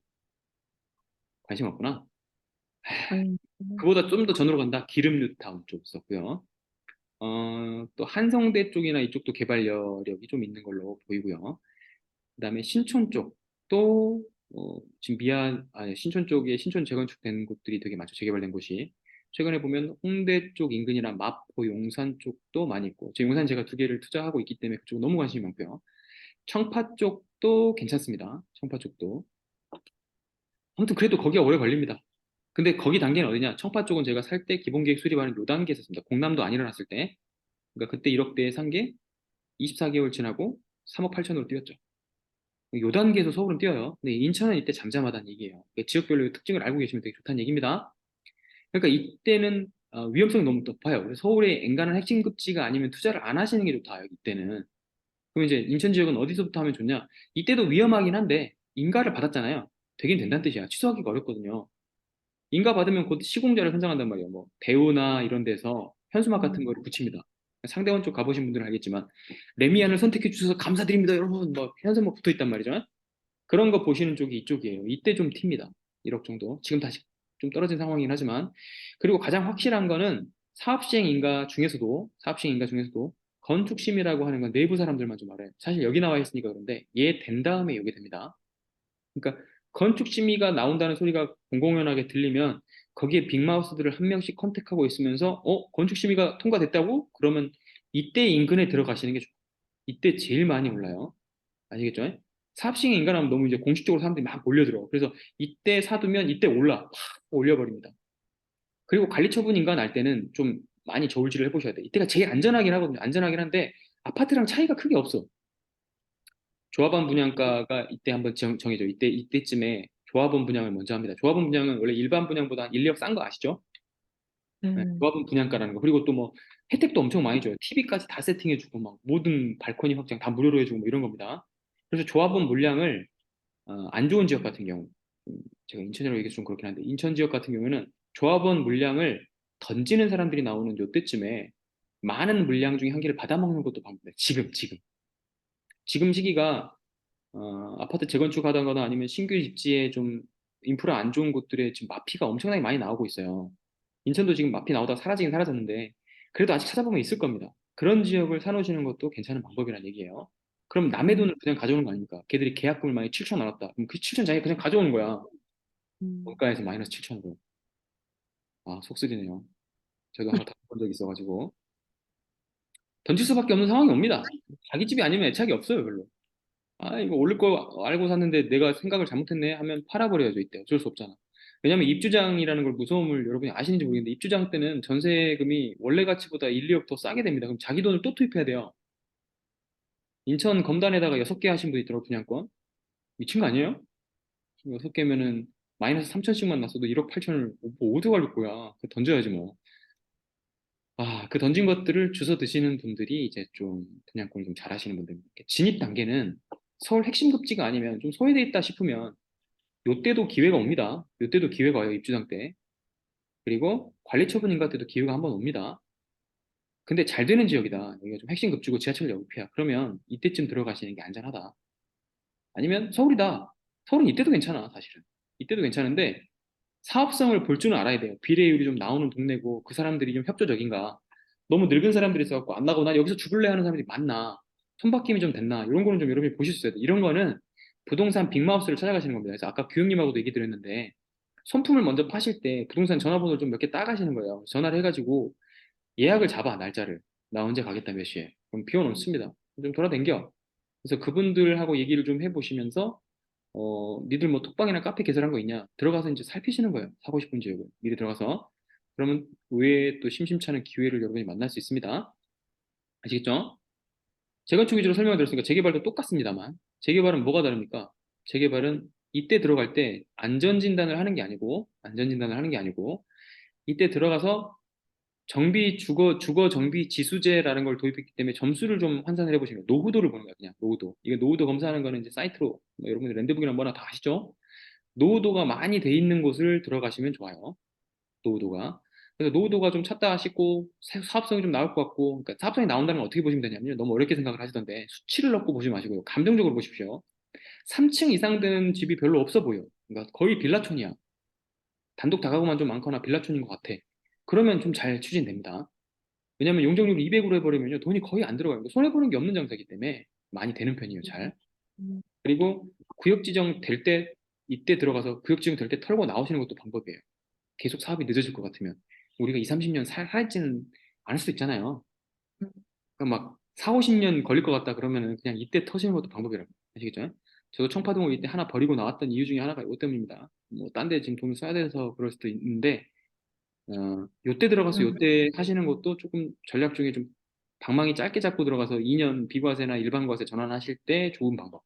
관심 없구나. 음, 그보다 좀 더 전으로 간다. 기름뉴타운 쪽 있었고요. 또 한성대 쪽이나 이쪽도 개발 여력이 좀 있는 걸로 보이고요. 그다음에 신촌 쪽도 지금 신촌 쪽에 신촌 재건축된 곳들이 되게 많죠. 재개발된 곳이. 최근에 보면 홍대 쪽 인근이나 마포, 용산 쪽도 많이 있고, 제 용산 제가 2개를 투자하고 있기 때문에 그쪽 너무 관심이 많고요. 청파 쪽도 괜찮습니다. 청파 쪽도. 아무튼 그래도 거기가 오래 걸립니다. 근데 거기 단계는 어디냐? 청파 쪽은 제가 살 때 기본계획 수립하는 요 단계에 있었습니다. 공남도 안 일어났을 때. 그러니까 그때 1억대에 산 게 24개월 지나고 3억 8천으로 뛰었죠. 요 단계에서 서울은 뛰어요. 근데 인천은 이때 잠잠하다는 얘기예요. 그러니까 지역별로 특징을 알고 계시면 되게 좋다는 얘기입니다. 그러니까 이때는 위험성이 너무 높아요. 그래서 서울의 엔간한 핵심 급지가 아니면 투자를 안 하시는 게 좋다. 이때는. 그럼 이제 인천 지역은 어디서부터 하면 좋냐? 이때도 위험하긴 한데 인가를 받았잖아요. 되긴 된다는 뜻이야. 취소하기가 어렵거든요. 인가 받으면 곧 시공자를 선정한단 말이에요. 뭐 대우나 이런 데서 현수막 같은 거를 붙입니다. 상대원 쪽 가보신 분들은 알겠지만 레미안을 선택해 주셔서 감사드립니다. 여러분 뭐 현수막 붙어 있단 말이죠. 그런 거 보시는 쪽이 이쪽이에요. 이때 좀 튑니다. 1억 정도. 지금 다시 좀 떨어진 상황이긴 하지만. 그리고 가장 확실한 거는 사업시행인가 중에서도 건축심의라고 하는 건 내부 사람들만 좀 알아요. 사실 여기 나와 있으니까 그런데 얘 된 다음에 이게 됩니다. 그러니까 건축심의가 나온다는 소리가 공공연하게 들리면 거기에 빅마우스들을 한 명씩 컨택하고 있으면서 건축심의가 통과됐다고? 그러면 이때 인근에 들어가시는 게 좋아요. 이때 제일 많이 올라요. 아시겠죠? 사업시행 인간하면 너무 이제 공식적으로 사람들이 막 몰려들어. 그래서 이때 사두면 이때 팍 올려버립니다. 그리고 관리처분 인가 날 때는 좀 많이 저울질을 해보셔야 돼. 이때가 제일 안전하긴 하거든요. 안전하긴 한데 아파트랑 차이가 크게 없어. 조합원 분양가가 이때 한번 정해져. 이때쯤에 조합원 분양을 먼저 합니다. 조합원 분양은 원래 일반 분양보다 1, 2억 싼 거 아시죠? 네, 음, 조합원 분양가라는 거. 그리고 또 뭐 혜택도 엄청 많이 줘요. TV까지 다 세팅해주고 막 모든 발코니 확장 다 무료로 해주고 뭐 이런 겁니다. 그래서 조합원 물량을 안 좋은 지역 같은 경우, 제가 인천이라고 얘기해서 좀 그렇긴 한데 인천 지역 같은 경우에는 조합원 물량을 던지는 사람들이 나오는 요때쯤에 많은 물량 중에 한 개를 받아먹는 것도 방법이에요. 지금 시기가 아파트 재건축하다거나 아니면 신규 입지에 좀 인프라 안 좋은 곳들에 지금 마피가 엄청나게 많이 나오고 있어요. 인천도 지금 마피 나오다가 사라지긴 사라졌는데 그래도 아직 찾아보면 있을 겁니다. 그런 지역을 사놓으시는 것도 괜찮은 방법이라는 얘기예요. 그럼 남의 음, 돈을 그냥 가져오는 거 아닙니까? 걔들이 계약금을 만약에 7천 나눴다. 그럼 그 7천 자기가 그냥 가져오는 거야. 음. 원가에서 마이너스 7천으로. 아, 속 쓰리네요. 저도 한번 다본 적이 있어가지고. 던질 수밖에 없는 상황이 옵니다. 자기 집이 아니면 애착이 없어요, 별로. 아, 이거 올릴 거 알고 샀는데 내가 생각을 잘못했네 하면 팔아버려야죠, 이때. 어쩔 수 없잖아. 왜냐면 입주장이라는 걸 무서움을 여러분이 아시는지 모르겠는데 입주장 때는 전세금이 원래 가치보다 1, 2억 더 싸게 됩니다. 그럼 자기 돈을 또 투입해야 돼요. 인천 검단에다가 6개 하신 분 있더라고, 분양권. 미친 거 아니에요? 6개면은 마이너스 3천씩만 났어도 1억 8천을 어디서 갈 거야. 그거 던져야지 뭐. 그 던진 것들을 주워 드시는 분들이 이제 좀 분양권을 좀 잘하시는 분들입니다. 진입 단계는 서울 핵심 급지가 아니면 좀 소외돼 있다 싶으면 요때도 기회가 옵니다. 요때도 기회가 와요, 입주장 때. 그리고 관리처분인가 때도 기회가 한번 옵니다. 근데 잘 되는 지역이다. 여기가 좀 핵심 급지고 지하철 옆이야. 그러면 이때쯤 들어가시는 게 안전하다. 아니면 서울이다. 서울은 이때도 괜찮아, 사실은. 이때도 괜찮은데 사업성을 볼 줄은 알아야 돼요. 비례율이 좀 나오는 동네고 그 사람들이 좀 협조적인가. 너무 늙은 사람들이 있어갖고 안 나고 나 여기서 죽을래 하는 사람들이 많나. 손바뀜이 좀 됐나. 이런 거는 좀 여러분이 보실 수 있어야 돼. 이런 거는 부동산 빅마우스를 찾아가시는 겁니다. 그래서 아까 규영님하고도 얘기 드렸는데 손품을 먼저 파실 때 부동산 전화번호를 좀 몇 개 따가시는 거예요. 전화를 해가지고 예약을 잡아, 날짜를. 나 언제 가겠다, 몇 시에. 그럼 비워놓습니다. 좀 돌아댕겨. 그래서 그분들하고 얘기를 좀 해보시면서 니들 뭐 톡방이나 카페 개설한 거 있냐? 들어가서 이제 살피시는 거예요. 사고 싶은 지역을 미리 들어가서. 그러면 의외에 또 심심찮은 기회를 여러분이 만날 수 있습니다. 아시겠죠? 재건축 위주로 설명을 드렸으니까 재개발도 똑같습니다만 재개발은 뭐가 다릅니까? 재개발은 이때 들어갈 때 안전진단을 하는 게 아니고 이때 들어가서 주거 정비 지수제라는 걸 도입했기 때문에 점수를 좀 환산을 해보시면 노후도를 보는 거예요. 그냥 노후도. 이게 노후도 검사하는 거는 이제 사이트로 여러분들 랜드북이나 뭐나 다 아시죠? 노후도가 많이 돼 있는 곳을 들어가시면 좋아요. 노후도가. 그래서 노후도가 좀 찾다 싶고 사업성이 좀 나올 것 같고, 그러니까 사업성이 나온다는 건 어떻게 보시면 되냐면요. 너무 어렵게 생각을 하시던데 수치를 넣고 보지 마시고요. 감정적으로 보십시오. 3층 이상 되는 집이 별로 없어 보여. 그러니까 거의 빌라촌이야. 단독 다가구만 좀 많거나 빌라촌인 것 같아. 그러면 좀 잘 추진됩니다. 왜냐면 용적률 200으로 해버리면요. 돈이 거의 안 들어가요. 손해보는 게 없는 장사이기 때문에 많이 되는 편이에요. 잘. 음, 그리고 구역 지정 될 때, 이때 들어가서 구역 지정 될 때 털고 나오시는 것도 방법이에요. 계속 사업이 늦어질 것 같으면. 우리가 2, 30년 살지는 않을 수도 있잖아요. 음, 그러니까 막 4, 50년 걸릴 것 같다 그러면은 그냥 이때 터시는 것도 방법이라고. 아시겠죠? 저도 청파동을 이때 하나 버리고 나왔던 이유 중에 하나가 이것 때문입니다. 뭐, 딴 데 지금 돈을 써야 돼서 그럴 수도 있는데, 요때 들어가서 음, 요때 하시는 것도 조금 전략 중에 좀 방망이 짧게 잡고 들어가서 2년 비과세나 일반 과세 전환하실 때 좋은 방법.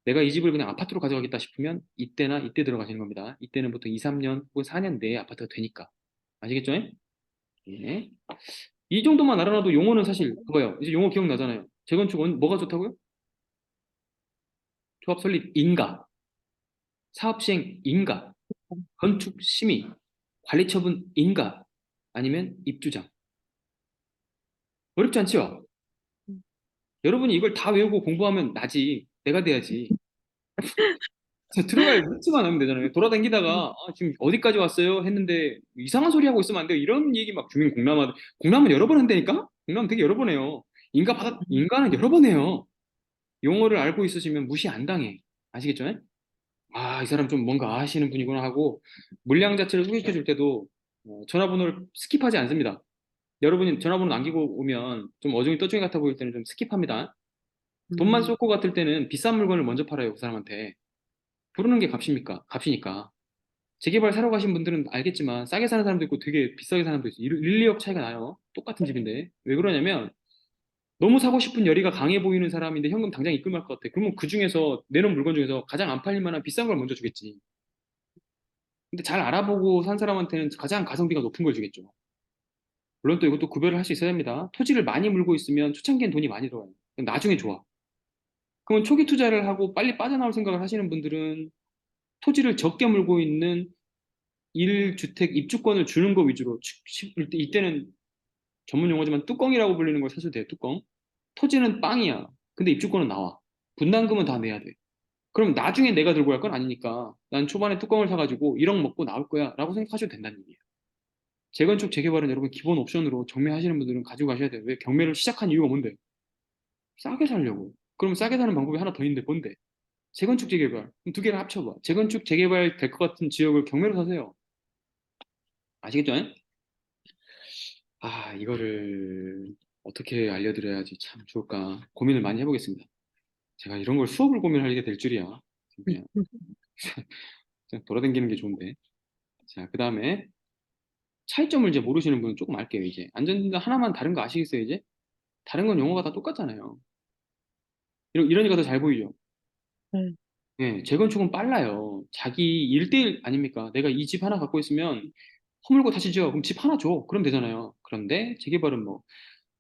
내가 이 집을 그냥 아파트로 가져가겠다 싶으면 이때나 이때 들어가시는 겁니다. 이때는 보통 2, 3년 혹은 4년 내에 아파트가 되니까. 아시겠죠? 예. 이 정도만 알아놔도 용어는 사실 그거예요. 이제 용어 기억나잖아요. 재건축은 뭐가 좋다고요? 조합 설립 인가, 사업 시행 인가, 건축 심의, 관리 처분 인가, 아니면 입주장. 어렵지 않죠? 음. 여러분이 이걸 다 외우고 공부하면 나지. 내가 돼야지. 들어갈 루트만 하면 되잖아요. 돌아다니다가 아, 지금 어디까지 왔어요? 했는데 이상한 소리 하고 있으면 안 돼요. 이런 얘기 막 주민 공람은 여러 번 한다니까? 공람 되게 여러 번 해요. 인간은 여러 번 해요. 용어를 알고 있으시면 무시 안 당해. 아시겠죠? 아, 이 사람 좀 뭔가 아시는 분이구나 하고 물량 자체를 소개시켜 줄 때도 전화번호를 스킵하지 않습니다. 여러분이 전화번호 남기고 오면 좀 어중이 떠중이 같아 보일 때는 좀 스킵합니다. 돈만 음, 쏠 것 같을 때는 비싼 물건을 먼저 팔아요, 그 사람한테. 부르는 게 값입니까? 값이니까. 재개발 사러 가신 분들은 알겠지만 싸게 사는 사람도 있고 되게 비싸게 사는 사람도 있어요. 1, 2억 차이가 나요. 똑같은 집인데. 왜 그러냐면 너무 사고 싶은 열의가 강해 보이는 사람인데 현금 당장 입금할 것 같아. 그러면 그 중에서 내놓은 물건 중에서 가장 안 팔릴 만한 비싼 걸 먼저 주겠지. 근데 잘 알아보고 산 사람한테는 가장 가성비가 높은 걸 주겠죠. 물론 또 이것도 구별을 할 수 있어야 됩니다. 토지를 많이 물고 있으면 초창기엔 돈이 많이 들어가요. 나중에 좋아. 그러면 초기 투자를 하고 빨리 빠져나올 생각을 하시는 분들은 토지를 적게 물고 있는 1주택 입주권을 주는 거 위주로 이때는 전문 용어지만 뚜껑이라고 불리는 걸 사셔도 돼요. 뚜껑. 토지는 빵이야. 근데 입주권은 나와. 분담금은 다 내야 돼. 그럼 나중에 내가 들고 갈 건 아니니까 난 초반에 뚜껑을 사가지고 1억 먹고 나올 거야 라고 생각하셔도 된다는 얘기예요. 재건축 재개발은 여러분 기본 옵션으로 경매하시는 분들은 가지고 가셔야 돼요. 왜 경매를 시작한 이유가 뭔데? 싸게 살려고. 그럼 싸게 사는 방법이 하나 더 있는데 뭔데? 재건축 재개발. 그럼 두 개를 합쳐봐. 재건축 재개발 될 것 같은 지역을 경매로 사세요. 아시겠죠? 아, 이거를 어떻게 알려드려야지 참 좋을까 고민을 많이 해보겠습니다. 제가 이런 걸 수업을 고민하게 될 줄이야. 그냥, 그냥 돌아다니는 게 좋은데. 자, 그 다음에 차이점을 이제 모르시는 분은 조금 알게요, 이제. 안전진단 하나만 다른 거 아시겠어요, 이제? 다른 건 용어가 다 똑같잖아요. 이러니까 더 잘 보이죠? 네. 예, 재건축은 빨라요. 자기 일대일 아닙니까? 내가 이 집 하나 갖고 있으면 허물고 다시 지어. 그럼 집 하나 줘. 그럼 되잖아요. 그런데 재개발은 뭐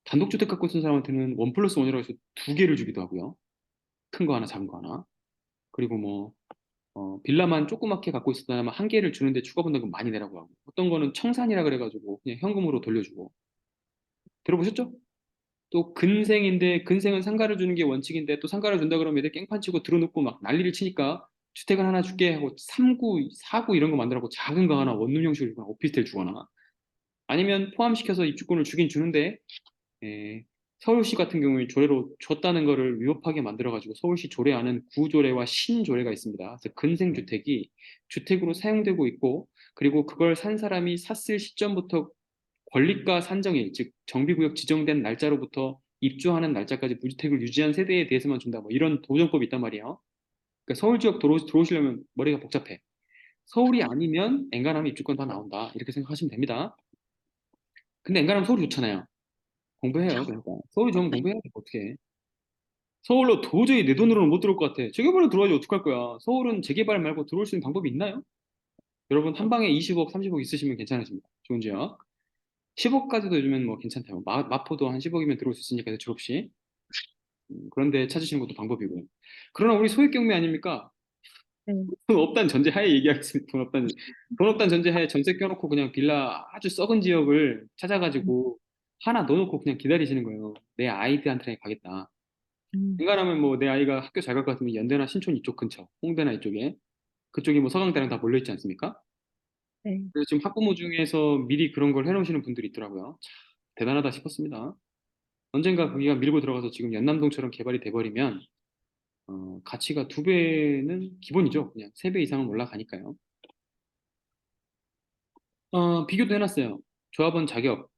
단독주택 갖고 있는 사람한테는 원 플러스 원이라고 해서 두 개를 주기도 하고요. 큰 거 하나, 작은 거 하나. 그리고 뭐 빌라만 조그맣게 갖고 있었다면 한 개를 주는데 추가 분담금 많이 내라고 하고 어떤 거는 청산이라 그래가지고 그냥 현금으로 돌려주고 들어보셨죠? 또 근생인데 근생은 상가를 주는 게 원칙인데 또 상가를 준다 그러면 애들 깽판 치고 들어놓고 막 난리를 치니까 주택을 하나 줄게 하고 3구, 4구 이런 거 만들라고 작은 거 하나 원룸 형식으로 주거나 오피스텔 주거나 아니면 포함시켜서 입주권을 주긴 주는데 예, 서울시 같은 경우에 조례로 줬다는 거를 위법하게 만들어가지고 서울시 조례안은 구조례와 신조례가 있습니다. 그래서 근생주택이 주택으로 사용되고 있고 그리고 그걸 산 사람이 샀을 시점부터 권리가 산정일, 즉 정비구역 지정된 날짜로부터 입주하는 날짜까지 무주택을 유지한 세대에 대해서만 준다. 뭐 이런 도정법이 있단 말이에요. 그러니까 서울 지역 들어오시려면 머리가 복잡해. 서울이 아니면 엔간하면 입주권 다 나온다. 이렇게 생각하시면 됩니다. 근데 엔간하면 서울이 좋잖아요. 공부해요. 그러니까 서울이 좋으면 공부해야 돼. 어떻게 해. 서울로 도저히 내 돈으로는 못 들어올 것 같아. 재개발로 들어와야지 어떡할 거야. 서울은 재개발 말고 들어올 수 있는 방법이 있나요? 여러분 한 방에 20억, 30억 있으시면 괜찮으십니다. 좋은 지역. 10억까지도 요즘엔 뭐 괜찮다요. 마포도 한 10억이면 들어올 수 있으니까 대출 없이. 그런데 찾으시는 것도 방법이고. 그러나 우리 소액 경매 아닙니까? 네. 돈 없다는 전제하에 얘기하겠습니다. 돈 없다는 전제하에 전세 껴놓고 그냥 빌라 아주 썩은 지역을 찾아가지고 하나 넣어놓고 그냥 기다리시는 거예요. 내 아이들한테 가겠다. 음, 인간하면 뭐 내 아이가 학교 잘 갈 것 같으면 연대나 신촌 이쪽 근처, 홍대나 이쪽에 그쪽이 뭐 서강대랑 다 몰려있지 않습니까? 네. 그래서 지금 학부모 중에서 미리 그런 걸 해놓으시는 분들이 있더라고요. 참, 대단하다 싶었습니다. 언젠가 거기가 밀고 들어가서 지금 연남동처럼 개발이 돼버리면 가치가 두 배는 기본이죠. 그냥 세 배 이상은 올라가니까요. 비교도 해놨어요. 조합원 자격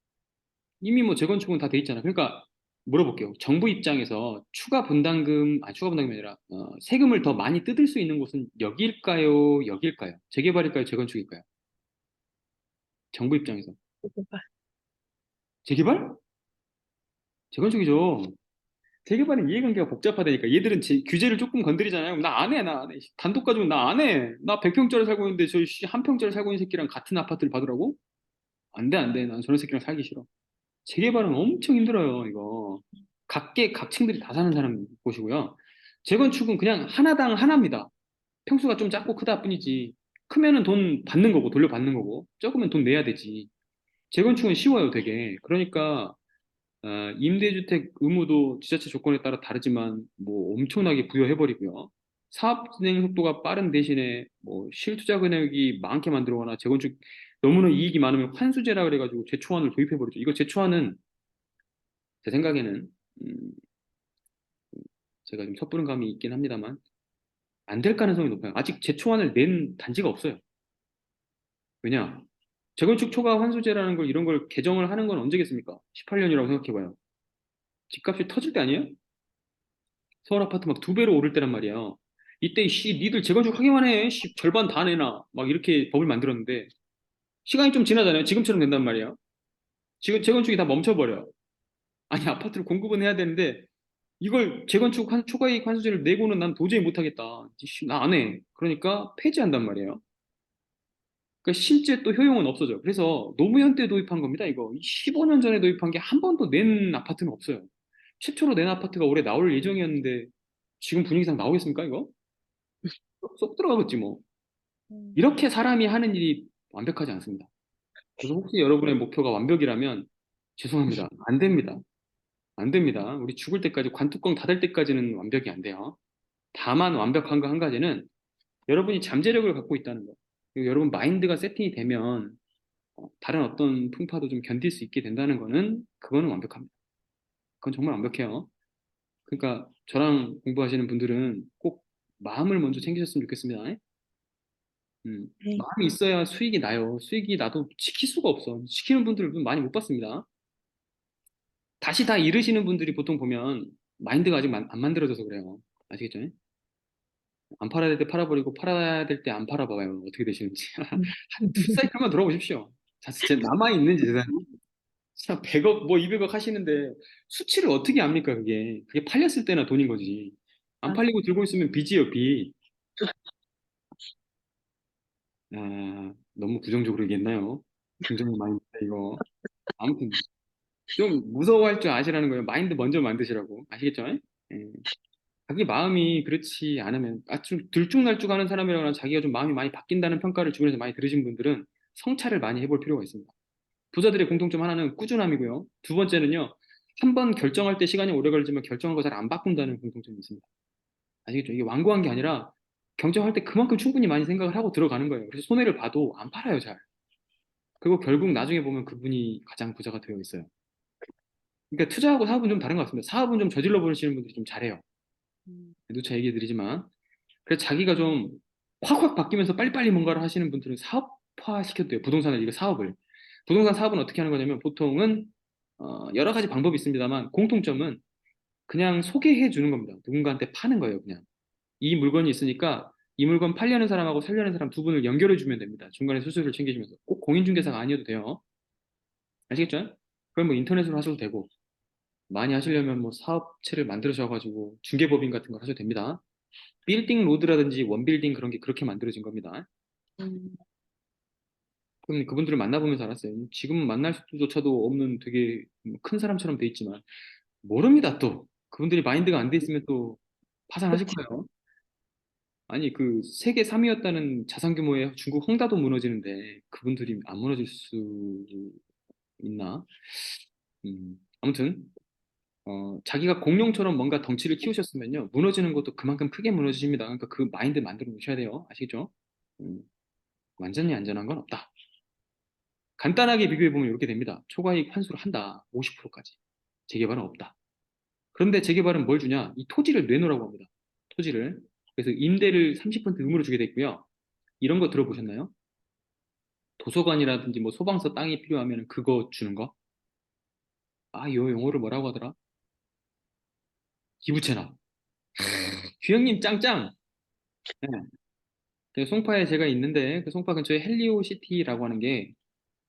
이미 뭐 재건축은 다 돼 있잖아. 그러니까 물어볼게요. 정부 입장에서 추가 분담금이 아니라 세금을 더 많이 뜯을 수 있는 곳은 여기일까요? 여기일까요? 재개발일까요? 재건축일까요? 정부 입장에서 재개발. 재개발? 재건축이죠. 재개발은 이해관계가 복잡하다니까. 얘들은 규제를 조금 건드리잖아요. 그럼 나 안 해, 나 안 해. 단독 가지고 나 안 해. 나 100평짜리 살고 있는데 저 한 평짜리 살고 있는 새끼랑 같은 아파트를 받으라고? 안 돼, 안 돼. 난 저런 새끼랑 살기 싫어. 재개발은 엄청 힘들어요, 이거. 각층들이 다 사는 사람 곳이고요. 재건축은 그냥 하나당 하나입니다. 평수가 좀 작고 크다 뿐이지. 크면은 돈 받는 거고, 돌려받는 거고, 적으면 돈 내야 되지. 재건축은 쉬워요, 되게. 그러니까, 임대주택 의무도 지자체 조건에 따라 다르지만, 뭐 엄청나게 부여해버리고요. 사업 진행 속도가 빠른 대신에 뭐 실투자 금액이 많게 만들거나 재건축 너무나 이익이 많으면 환수제라 그래가지고 제초안을 도입해버리죠. 이거 제초안은 제 생각에는 음, 제가 좀 섣부른 감이 있긴 합니다만 안 될 가능성이 높아요. 아직 제초안을 낸 단지가 없어요. 왜냐? 재건축 초과 환수제라는 걸 이런 걸 개정을 하는 건 언제겠습니까? 18년이라고 생각해봐요. 집값이 터질 때 아니에요? 서울 아파트 막 두 배로 오를 때란 말이야. 이때 니들 재건축 하기만 해. 절반 다 내놔. 막 이렇게 법을 만들었는데 시간이 좀 지나잖아요. 지금처럼 된단 말이야. 지금 재건축이 다 멈춰버려. 아니 아파트를 공급은 해야 되는데 이걸 재건축 초과이익 환수제를 내고는 난 도저히 못하겠다. 나 안 해. 그러니까 폐지한단 말이에요. 그러니까 실제 또 효용은 없어져요. 그래서 노무현 때 도입한 겁니다. 이거 15년 전에 도입한 게 한 번도 낸 아파트는 없어요. 최초로 낸 아파트가 올해 나올 예정이었는데 지금 분위기상 나오겠습니까 이거? 쏙 들어가겠지 뭐. 음, 이렇게 사람이 하는 일이 완벽하지 않습니다. 그래서 혹시 여러분의 목표가 완벽이라면 죄송합니다. 안 됩니다. 안 됩니다. 우리 죽을 때까지 관뚜껑 닫을 때까지는 완벽이 안 돼요. 다만 완벽한 거 한 가지는 여러분이 잠재력을 갖고 있다는 거. 그리고 여러분 마인드가 세팅이 되면 다른 어떤 풍파도 좀 견딜 수 있게 된다는 거는 그거는 완벽합니다. 그건 정말 완벽해요. 그러니까 저랑 공부하시는 분들은 꼭 마음을 먼저 챙기셨으면 좋겠습니다. 네. 마음이 있어야 수익이 나요. 수익이 나도 지킬 수가 없어. 지키는 분들을 많이 못 봤습니다. 다시 다 잃으시는 분들이 보통 보면 마인드가 아직 안 만들어져서 그래요. 아시겠죠? 안 팔아야 될 때 팔아버리고 팔아야 될 때 안 팔아봐요. 어떻게 되시는지. 음. 한 두 사이클만 돌아보십시오. 자, 제 남아있는 재산이. 진짜 100억, 뭐 200억 하시는데 수치를 어떻게 압니까, 그게? 그게 팔렸을 때나 돈인 거지. 안 아, 팔리고 들고 있으면 빚이에요, 빚. 아, 너무 부정적으로 얘기했나요? 긍정의 마인드, 이거. 아무튼, 좀 무서워할 줄 아시라는 거예요. 마인드 먼저 만드시라고. 아시겠죠? 예. 자기 마음이 그렇지 않으면, 좀 들쭉날쭉하는 사람이라거나 자기가 좀 마음이 많이 바뀐다는 평가를 주변에서 많이 들으신 분들은 성찰을 많이 해볼 필요가 있습니다. 부자들의 공통점 하나는 꾸준함이고요. 두 번째는요, 한 번 결정할 때 시간이 오래 걸리지만 결정한 거 잘 안 바꾼다는 공통점이 있습니다. 아시겠죠? 이게 완고한 게 아니라 경쟁할 때 그만큼 충분히 많이 생각을 하고 들어가는 거예요. 그래서 손해를 봐도 안 팔아요, 잘. 그리고 결국 나중에 보면 그분이 가장 부자가 되어 있어요. 그러니까 투자하고 사업은 좀 다른 것 같습니다. 사업은 좀 저질러 보시는 분들이 좀 잘해요. 음, 누차 얘기해 드리지만. 그래서 자기가 좀 확확 바뀌면서 빨리빨리 뭔가를 하시는 분들은 사업화 시켜도 돼요. 부동산을, 이거 사업을. 부동산 사업은 어떻게 하는 거냐면 보통은 여러 가지 방법이 있습니다만 공통점은 그냥 소개해 주는 겁니다. 누군가한테 파는 거예요, 그냥. 이 물건이 있으니까 이 물건 팔려는 사람하고 살려는 사람 두 분을 연결해 주면 됩니다. 중간에 수수료를 챙기시면서. 꼭 공인중개사가 아니어도 돼요. 아시겠죠? 그럼 뭐 인터넷으로 하셔도 되고, 많이 하시려면 뭐 사업체를 만들으셔가지고 중개법인 같은 걸 하셔도 됩니다. 빌딩 로드라든지 원빌딩 그런 게 그렇게 만들어진 겁니다. 음, 그럼 그분들을 만나보면서 알았어요. 지금 만날 수조차도 없는 되게 큰 사람처럼 돼 있지만 모릅니다 또. 그분들이 마인드가 안 돼 있으면 또 파산하실 그치. 거예요. 아니 그 세계 3위였다는 자산 규모의 중국 헝다도 무너지는데 그분들이 안 무너질 수 있나? 아무튼 자기가 공룡처럼 뭔가 덩치를 키우셨으면요 무너지는 것도 그만큼 크게 무너지십니다. 그러니까 그 마인드 만들어 놓으셔야 돼요. 아시겠죠? 음, 완전히 안전한 건 없다. 간단하게 비교해 보면 이렇게 됩니다. 초과이익 환수를 한다. 50%까지. 재개발은 없다. 그런데 재개발은 뭘 주냐? 이 토지를 내놓으라고 합니다. 토지를. 그래서 임대를 30% 의무로 주게 돼 있고요. 이런 거 들어보셨나요? 도서관이라든지 뭐 소방서 땅이 필요하면 그거 주는 거? 아, 이 용어를 뭐라고 하더라? 기부채납. 규형님 짱짱. 네. 그 송파에 제가 있는데 그 송파 근처에 헬리오시티라고 하는 게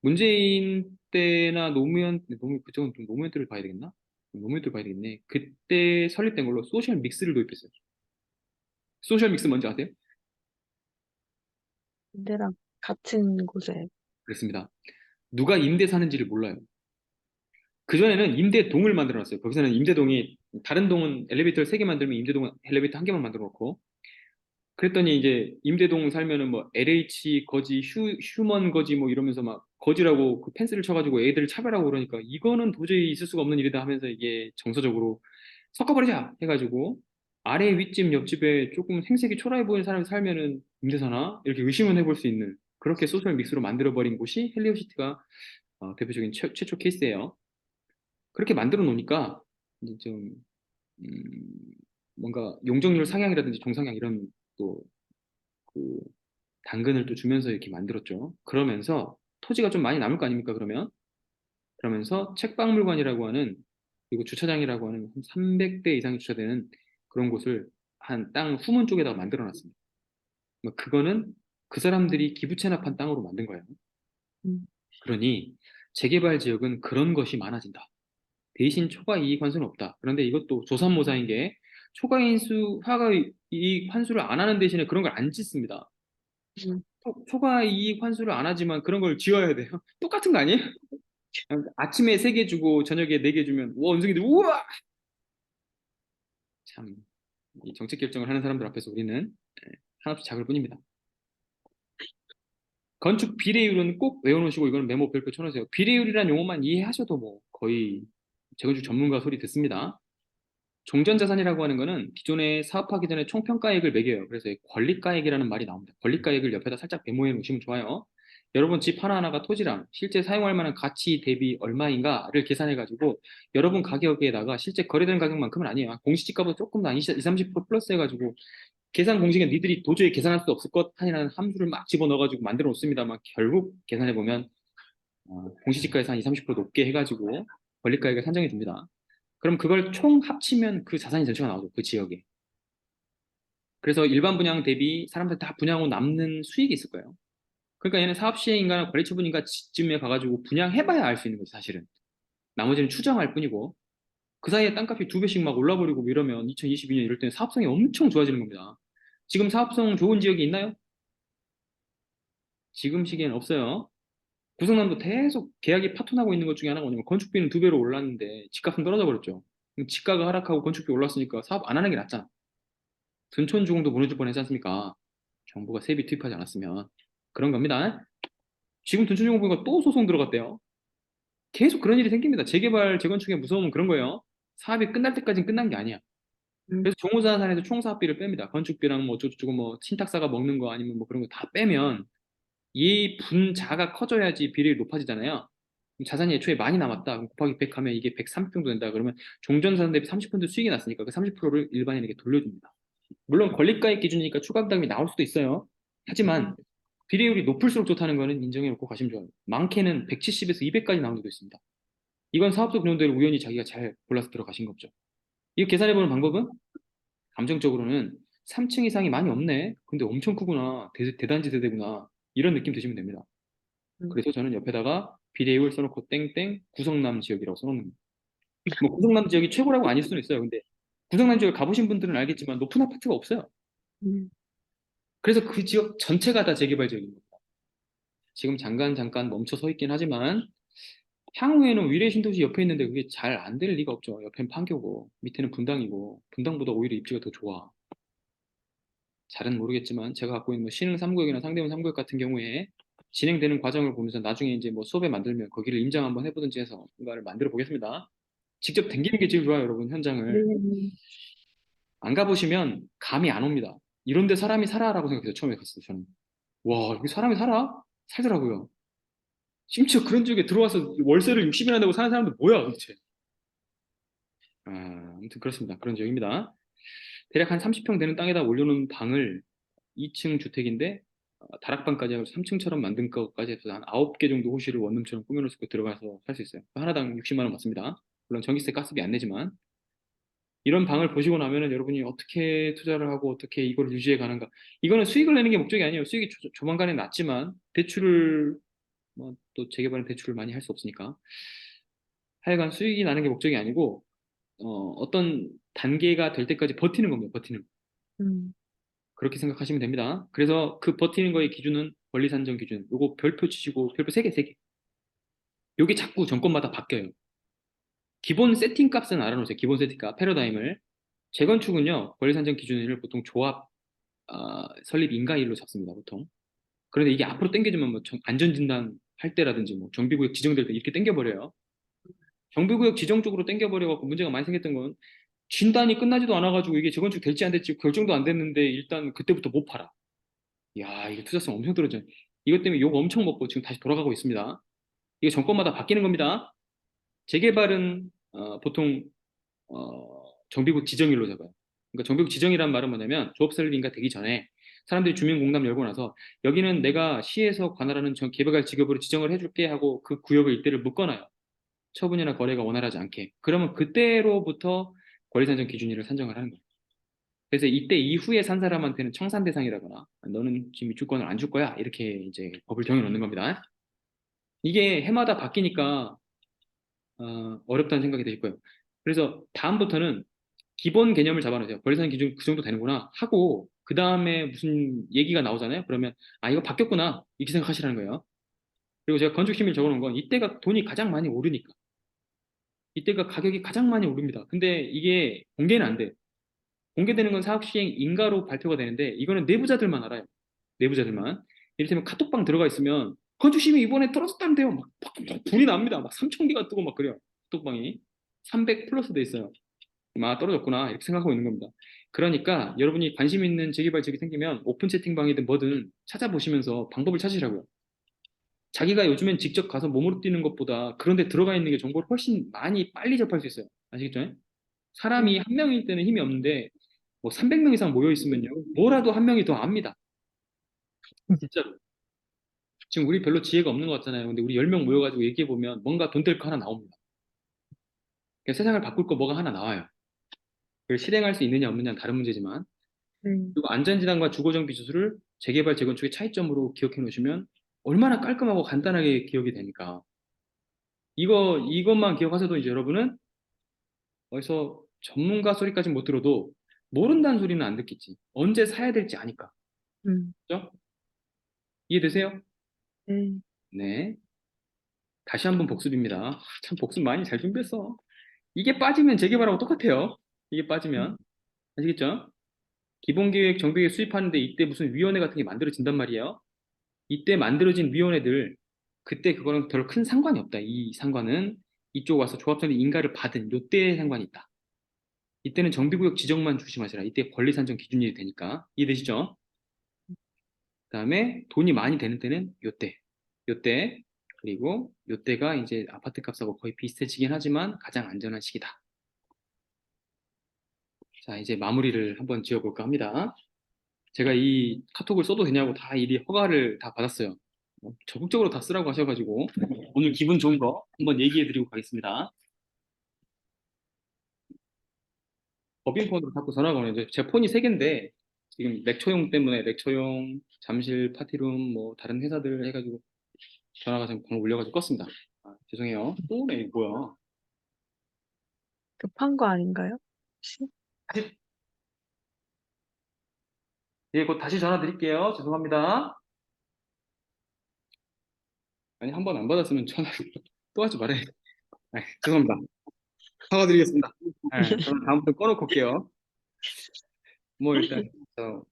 문재인 때나 그쪽은 좀 노무현 때를 봐야 되겠나? 노무현 때를 봐야 되겠네. 그때 설립된 걸로 소셜 믹스를 도입했어요. 소셜 믹스 뭔지 아세요? 군대랑 같은 곳에. 그렇습니다. 누가 임대 사는지를 몰라요. 그전에는 임대동을 만들어 놨어요. 거기서는 임대동이 다른 동은 엘리베이터를 3개 만들면 임대동은 엘리베이터 1개만 만들어 놓고 그랬더니 이제 임대동 살면은 뭐 LH 거지, 휴먼 거지 뭐 이러면서 막 거지라고 그 펜스를 쳐가지고 애들을 차별하고 그러니까 이거는 도저히 있을 수가 없는 일이다 하면서 이게 정서적으로 섞어버리자 해가지고 아래 윗집 옆집에 조금 생색이 초라해 보이는 사람이 살면은 임대사나 이렇게 의심을 해볼 수 있는 그렇게 소셜 믹스로 만들어버린 곳이 헬리오시티가 대표적인 최초 케이스예요. 그렇게 만들어 놓으니까 이제 좀 음, 뭔가 용적률 상향이라든지 정상향 이런 또 그 당근을 또 주면서 이렇게 만들었죠. 그러면서 토지가 좀 많이 남을 거 아닙니까? 그러면서 책박물관이라고 하는 그리고 주차장이라고 하는 한 300대 이상이 주차되는 그런 곳을 한 땅 후문 쪽에다가 만들어 놨습니다. 그거는 그 사람들이 기부 체납한 땅으로 만든 거예요. 음, 그러니 재개발 지역은 그런 것이 많아진다. 대신 초과 이익 환수는 없다. 그런데 이것도 조삼모사인 게 초과 이익 환수를 안 하는 대신에 그런 걸 안 짓습니다. 음, 초과 이익 환수를 안 하지만 그런 걸 지어야 돼요. 똑같은 거 아니에요? 아침에 3개 주고 저녁에 4개 주면 와 원숭이들 우와 참 이 정책 결정을 하는 사람들 앞에서 우리는 한없이 작을 뿐입니다. 건축 비례율은 꼭 외워놓으시고 이거는 메모 별표 쳐놓으세요. 비례율이란 용어만 이해하셔도 뭐 거의 재건축 전문가 소리 듣습니다. 종전자산이라고 하는 거는 기존에 사업하기 전에 총평가액을 매겨요. 그래서 권리가액이라는 말이 나옵니다. 권리가액을 옆에다 살짝 메모해 놓으시면 좋아요. 여러분 집 하나하나가 토지랑 실제 사용할 만한 가치 대비 얼마인가를 계산해 가지고 여러분 가격에다가 실제 거래되는 가격만큼은 아니에요. 공시지가보다 조금 더 20, 30% 플러스 해가지고 계산 공식에 니들이 도저히 계산할 수 없을 것 아니라는 함수를 막 집어넣어가지고 만들어 놓습니다만 결국 계산해 보면 공시지가에서 한 20, 30% 높게 해가지고 권리가액을 산정해 줍니다. 그럼 그걸 총 합치면 그 자산이 전체가 나오죠. 그 지역에. 그래서 일반 분양 대비 사람들 다 분양하고 남는 수익이 있을 거예요. 그러니까 얘는 사업 시행인가나 관리 처분인가 지쯤에 가가지고 분양해봐야 알 수 있는 거지, 사실은. 나머지는 추정할 뿐이고. 그 사이에 땅값이 2배씩 막 올라버리고 뭐 이러면 2022년 이럴 때는 사업성이 엄청 좋아지는 겁니다. 지금 사업성 좋은 지역이 있나요? 지금 시기에는 없어요. 구성남도 계속 계약이 파토나고 있는 것 중에 하나가 뭐냐면 건축비는 2배로 올랐는데 집값은 떨어져 버렸죠. 집가가 하락하고 건축비 올랐으니까 사업 안 하는 게 낫잖아. 둔촌주공도 무너질 뻔했지 않습니까? 정부가 세비 투입하지 않았으면. 그런 겁니다. 지금 둔촌주공 보니까 또 소송 들어갔대요. 계속 그런 일이 생깁니다. 재개발, 재건축의 무서움은 그런 거예요. 사업이 끝날 때까지는 끝난 게 아니야. 음, 그래서 종부자산에서 총사업비를 뺍니다. 건축비랑 뭐 어쩌고저쩌고 뭐 신탁사가 먹는 거 아니면 뭐 그런 거 다 빼면 이 분자가 커져야지 비율이 높아지잖아요. 자산이 애초에 많이 남았다. 그럼 곱하기 100 하면 이게 130 정도 된다. 그러면 종전자산 대비 30% 수익이 났으니까 그 30%를 일반인에게 돌려줍니다. 물론 권리가액 기준이니까 추가 부담이 나올 수도 있어요. 하지만 비례율이 높을수록 좋다는 거는 인정해 놓고 가시면 좋아요. 많게는 170에서 200까지 나온 적도 있습니다. 이건 사업적 구조대로 우연히 자기가 잘 골라서 들어가신 거죠. 이거 계산해보는 방법은 감정적으로는 3층 이상이 많이 없네. 근데 엄청 크구나. 대단지 세대구나. 이런 느낌 드시면 됩니다. 음, 그래서 저는 옆에다가 비례율 써놓고 땡땡 구성남 지역이라고 써놓는 거예요. 뭐 구성남 지역이 최고라고 아닐 수는 있어요. 근데 구성남 지역을 가보신 분들은 알겠지만 높은 아파트가 없어요. 음, 그래서 그 지역 전체가 다 재개발 지역입니다. 지금 잠깐 멈춰 서 있긴 하지만 향후에는 위례 신도시 옆에 있는데 그게 잘 안 될 리가 없죠. 옆엔 판교고 밑에는 분당이고 분당보다 오히려 입지가 더 좋아. 잘은 모르겠지만 제가 갖고 있는 뭐 신흥 3구역이나 상대원 3구역 같은 경우에 진행되는 과정을 보면서 나중에 이제 뭐 수업에 만들면 거기를 임장 한번 해보든지 해서 뭔가를 만들어 보겠습니다. 직접 당기는 게 제일 좋아요, 여러분, 네, 현장을. 안 가보시면 감이 안 옵니다. 이런 데 사람이 살아라고 생각해서 처음에 갔어요, 저는. 와, 여기 사람이 살아? 살더라고요. 심지어 그런 지역에 들어와서 월세를 60이나 내고 사는 사람들 뭐야, 도대체. 아무튼 그렇습니다. 그런 지역입니다. 대략 한 30평 되는 땅에다 올려놓은 방을 2층 주택인데 다락방까지 하고 3층처럼 만든 것까지 해서 한 9개 정도 호실을 원룸처럼 꾸며놓을 수 있고 들어가서 살 수 있어요. 하나당 60만 원 받습니다. 물론 전기세, 가스비 안 내지만 이런 방을 보시고 나면은 여러분이 어떻게 투자를 하고 어떻게 이걸 유지해 가는가. 이거는 수익을 내는 게 목적이 아니에요. 수익이 조만간에 낮지만 대출을 뭐 또 재개발은 대출을 많이 할 수 없으니까 하여간 수익이 나는 게 목적이 아니고 어떤 단계가 될 때까지 버티는 겁니다. 버티는 거. 음, 그렇게 생각하시면 됩니다. 그래서 그 버티는 거의 기준은 권리 산정 기준. 요거 별표 치시고 별표 3개, 3개. 요게 자꾸 정권마다 바뀌어요. 기본 세팅 값은 알아놓으세요. 기본 세팅 값, 패러다임을. 재건축은요, 권리 산정 기준을 보통 조합, 설립 인가일로 잡습니다, 보통. 그런데 이게 앞으로 당겨지면 뭐 안전진단 할 때라든지 뭐 정비구역 지정될 때 이렇게 당겨버려요. 정비구역 지정 쪽으로 당겨버려갖고 문제가 많이 생겼던 건 진단이 끝나지도 않아가지고 이게 재건축 될지 안 될지 결정도 안 됐는데 일단 그때부터 못 팔아. 야, 이게 투자성 엄청 떨어져. 이것 때문에 욕 엄청 먹고 지금 다시 돌아가고 있습니다. 이게 정권마다 바뀌는 겁니다. 재개발은 보통 정비국 지정일로 잡아요. 그러니까 정비국 지정이란 말은 뭐냐면 조업 설비인가 되기 전에 사람들이 주민공담 열고 나서 여기는 내가 시에서 관할하는 개발 지역으로 지정을 해줄게 하고 그 구역의 일대를 묶어놔요. 처분이나 거래가 원활하지 않게. 그러면 그때로부터 권리산정 기준일을 산정을 하는 거예요. 그래서 이때 이후에 산 사람한테는 청산 대상이라거나 너는 지금 이주권을 안 줄 거야 이렇게 이제 법을 정해 놓는 겁니다. 이게 해마다 바뀌니까 어렵다는 생각이 드실 거예요. 그래서 다음부터는 기본 개념을 잡아놓으세요. 권리사는 기준 그 정도 되는구나 하고 그 다음에 무슨 얘기가 나오잖아요. 그러면 아 이거 바뀌었구나 이렇게 생각하시라는 거예요. 그리고 제가 건축심의를 적어놓은 건 이때가 돈이 가장 많이 오르니까 이때가 가격이 가장 많이 오릅니다. 근데 이게 공개는 안 돼. 공개되는 건 사업 시행 인가로 발표가 되는데 이거는 내부자들만 알아요. 내부자들만. 이를테면 카톡방 들어가 있으면 건축심의 이번에 떨어졌다는데요. 막 불이 납니다. 막 3,000개가 뜨고 막 그래요. 카톡방이 300 플러스 돼 있어요. 아 떨어졌구나 이렇게 생각하고 있는 겁니다. 그러니까 여러분이 관심 있는 재개발 지역이 생기면 오픈 채팅방이든 뭐든 찾아보시면서 방법을 찾으시라고요. 자기가 요즘엔 직접 가서 몸으로 뛰는 것보다 그런 데 들어가 있는 게 정보를 훨씬 많이 빨리 접할 수 있어요. 아시겠죠? 사람이 음, 한 명일 때는 힘이 없는데 뭐 300명 이상 모여 있으면요. 뭐라도 한 명이 더 압니다. 진짜로. 지금 우리 별로 지혜가 없는 것 같잖아요. 근데 우리 10명 모여가지고 얘기해보면 뭔가 돈 될 거 하나 나옵니다. 그러니까 세상을 바꿀 거 뭐가 하나 나와요. 그걸 실행할 수 있느냐 없느냐는 다른 문제지만 음, 그리고 안전진단과 주거정비 기술을 재개발, 재건축의 차이점으로 기억해 놓으시면 얼마나 깔끔하고 간단하게 기억이 되니까. 이것만 기억하셔도 이제 여러분은 어디서 전문가 소리까지 못 들어도 모른다는 소리는 안 듣겠지. 언제 사야 될지 아니까. 음, 그죠? 이해되세요? 네, 네. 다시 한번 복습입니다. 참 복습 많이 잘 준비했어. 이게 빠지면 재개발하고 똑같아요. 이게 음, 빠지면. 아시겠죠? 기본계획, 정비계획 수립하는데 이때 무슨 위원회 같은 게 만들어진단 말이에요. 이때 만들어진 위원회들 그때 그거랑 별로 큰 상관이 없다. 이 상관은 이쪽 와서 조합장의 인가를 받은 요때에 상관이 있다. 이때는 정비구역 지정만 조심하시라. 이때 권리산정 기준이 되니까 이해되시죠? 그다음에 돈이 많이 되는 때는 요때, 요때 그리고 요때가 이제 아파트 값하고 거의 비슷해지긴 하지만 가장 안전한 시기다. 자 이제 마무리를 한번 지어볼까 합니다. 제가 이 카톡을 써도 되냐고 다 일이 허가를 다 받았어요. 적극적으로 다 쓰라고 하셔가지고 오늘 기분 좋은 거 한번 얘기해드리고 가겠습니다. 법인폰으로 자꾸 전화가 오는데 제 폰이 세 개인데 지금 렉처용 때문에 렉처용, 잠실, 파티룸 뭐 다른 회사들 해가지고 전화가 지금 방금 울려가지고 껐습니다. 아, 죄송해요. 또 오네 뭐야? 급한 거 아닌가요? 혹시? 다시 예, 곧 다시 전화 드릴게요. 죄송합니다. 아니 한 번 안 받았으면 전화 또 하지 말아요. 아, 죄송합니다. 사과드리겠습니다. 네, 저는 다음부터 꺼놓고 올게요. 뭐 일단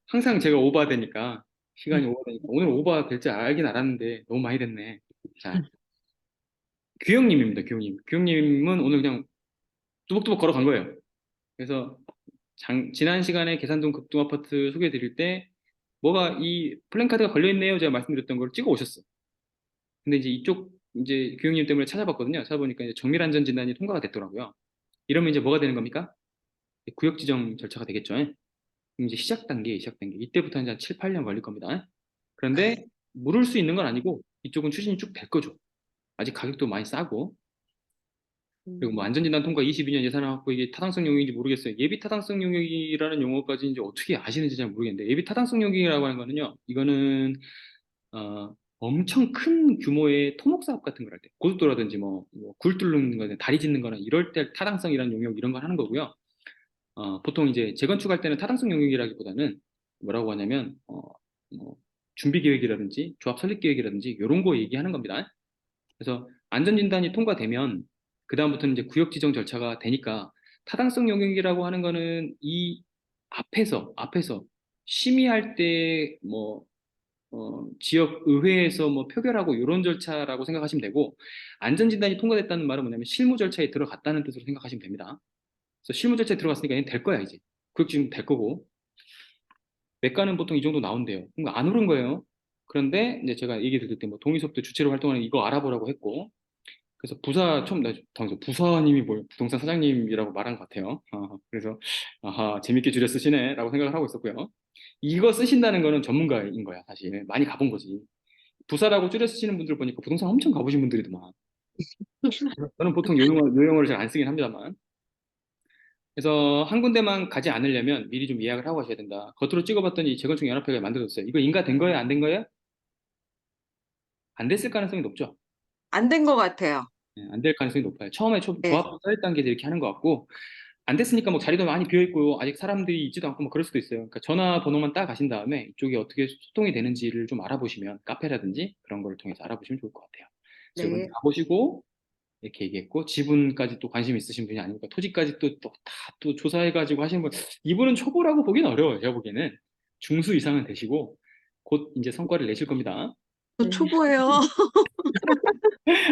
항상 제가 오버되니까 시간이 오버되니까 오늘 오버 될지 알긴 알았는데 너무 많이 됐네. 자, 규영님입니다. 규영님. 규영님은 오늘 그냥 뚜벅뚜벅 걸어간 거예요. 그래서 지난 시간에 계산동 극동 아파트 소개해 드릴 때 뭐가 이 플랜카드가 걸려 있네요. 제가 말씀드렸던 걸 찍어 오셨어. 근데 이제 이쪽 이제 규영님 때문에 찾아봤거든요. 찾아보니까 이제 정밀안전 진단이 통과가 됐더라고요. 이러면 이제 뭐가 되는 겁니까? 구역 지정 절차가 되겠죠. 그럼 이제 시작 단계. 이때부터 이제 한 7, 8년 걸릴 겁니다. 그런데 물을 수 있는 건 아니고 이쪽은 추진이 쭉 될 거죠. 아직 가격도 많이 싸고 그리고 뭐 음, 안전진단 통과 22년 예산을 갖고 이게 타당성 용역인지 모르겠어요. 예비 타당성 용역이라는 용어까지 이제 어떻게 아시는지 잘 모르겠는데 예비 타당성 용역이라고 하는 거는요. 이거는 엄청 큰 규모의 토목 사업 같은 걸 할 때, 고속도로라든지 굴 뚫는 거나 다리 짓는 거나 이럴 때 타당성이라는 용역 이런 걸 하는 거고요. 보통 이제 재건축할 때는 타당성 용역이라기보다는 뭐라고 하냐면 뭐 준비 계획이라든지 조합 설립 계획이라든지 이런 거 얘기하는 겁니다. 그래서 안전진단이 통과되면 그 다음부터는 이제 구역 지정 절차가 되니까 타당성 용역이라고 하는 거는 이 앞에서 심의할 때뭐 지역 의회에서 뭐 표결하고 이런 절차라고 생각하시면 되고 안전진단이 통과됐다는 말은 뭐냐면 실무 절차에 들어갔다는 뜻으로 생각하시면 됩니다. 그래서 실무 절차에 들어갔으니까 얘는 될 거야 이제. 교육 지금 될 거고. 매가는 보통 이 정도 나온대요. 그럼 안 오른 거예요. 그런데 이제 제가 얘기 들을 때 뭐 동의서부터 주체로 활동하는 이거 알아보라고 했고, 그래서 부사 처음 나 당시 부사님이 뭐 부동산 사장님이라고 말한 것 같아요. 그래서 아하 재밌게 줄여 쓰시네라고 생각을 하고 있었고요. 이거 쓰신다는 거는 전문가인 거야 사실. 많이 가본 거지. 부사라고 줄여 쓰시는 분들 보니까 부동산 엄청 가보신 분들이더만. 저는 보통 요 용어를 잘 안 쓰긴 합니다만. 그래서 한 군데만 가지 않으려면 미리 좀 예약을 하고 가셔야 된다. 겉으로 찍어봤더니 재건축 연합회가 만들어졌어요. 이거 인가 된 거예요? 안 된 거예요? 안 됐을 가능성이 높죠. 안 된 것 같아요. 안 될 가능성이 높아요. 처음에 네. 조합 사업 단계에서 이렇게 하는 것 같고, 안 됐으니까 뭐 자리도 많이 비어 있고 아직 사람들이 있지도 않고 뭐 그럴 수도 있어요. 그러니까 전화번호만 딱 가신 다음에 이쪽이 어떻게 소통이 되는지를 좀 알아보시면, 카페라든지 그런 걸 통해서 알아보시면 좋을 것 같아요. 그래서 이번 네. 가보시고 이렇게 얘기했고, 지분까지 또 관심 있으신 분이 아니니까 토지까지 또 다 또 조사해가지고 하시는 분, 이분은 초보라고 보기는 어려워요. 제가 보기에는 중수 이상은 되시고 곧 이제 성과를 내실 겁니다. 저 초보예요.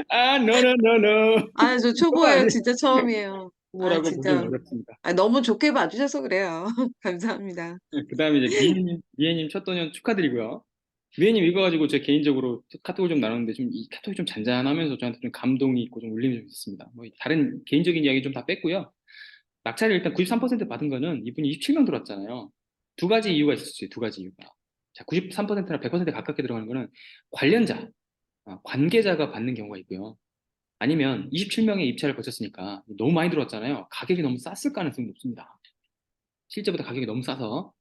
아, no, no, no, no. 아, 저 초보 초보예요. 아니에요. 진짜 처음이에요. 아, 초보라고 보기는 진짜. 어렵습니다. 아, 너무 좋게 봐주셔서 그래요. 감사합니다. 그 다음에 이제 미애님 첫 도년 축하드리고요. 미애님 이거 가지고 제 개인적으로 카톡을 좀 나눴는데, 좀 이 카톡이 좀 잔잔하면서 저한테 좀 감동이 있고 좀 울림이 좀 있었습니다. 뭐 다른 개인적인 이야기 좀 다 뺐고요. 낙찰을 일단 93% 받은 거는 이분이 27명 들어왔잖아요. 두 가지 이유가 있었어요. 두 가지 이유가. 자, 93%나 100% 가깝게 들어가는 거는 관련자, 관계자가 받는 경우가 있고요. 아니면 27명의 입찰을 거쳤으니까 너무 많이 들어왔잖아요. 가격이 너무 쌌을 가능성이 높습니다. 실제보다 가격이 너무 싸서.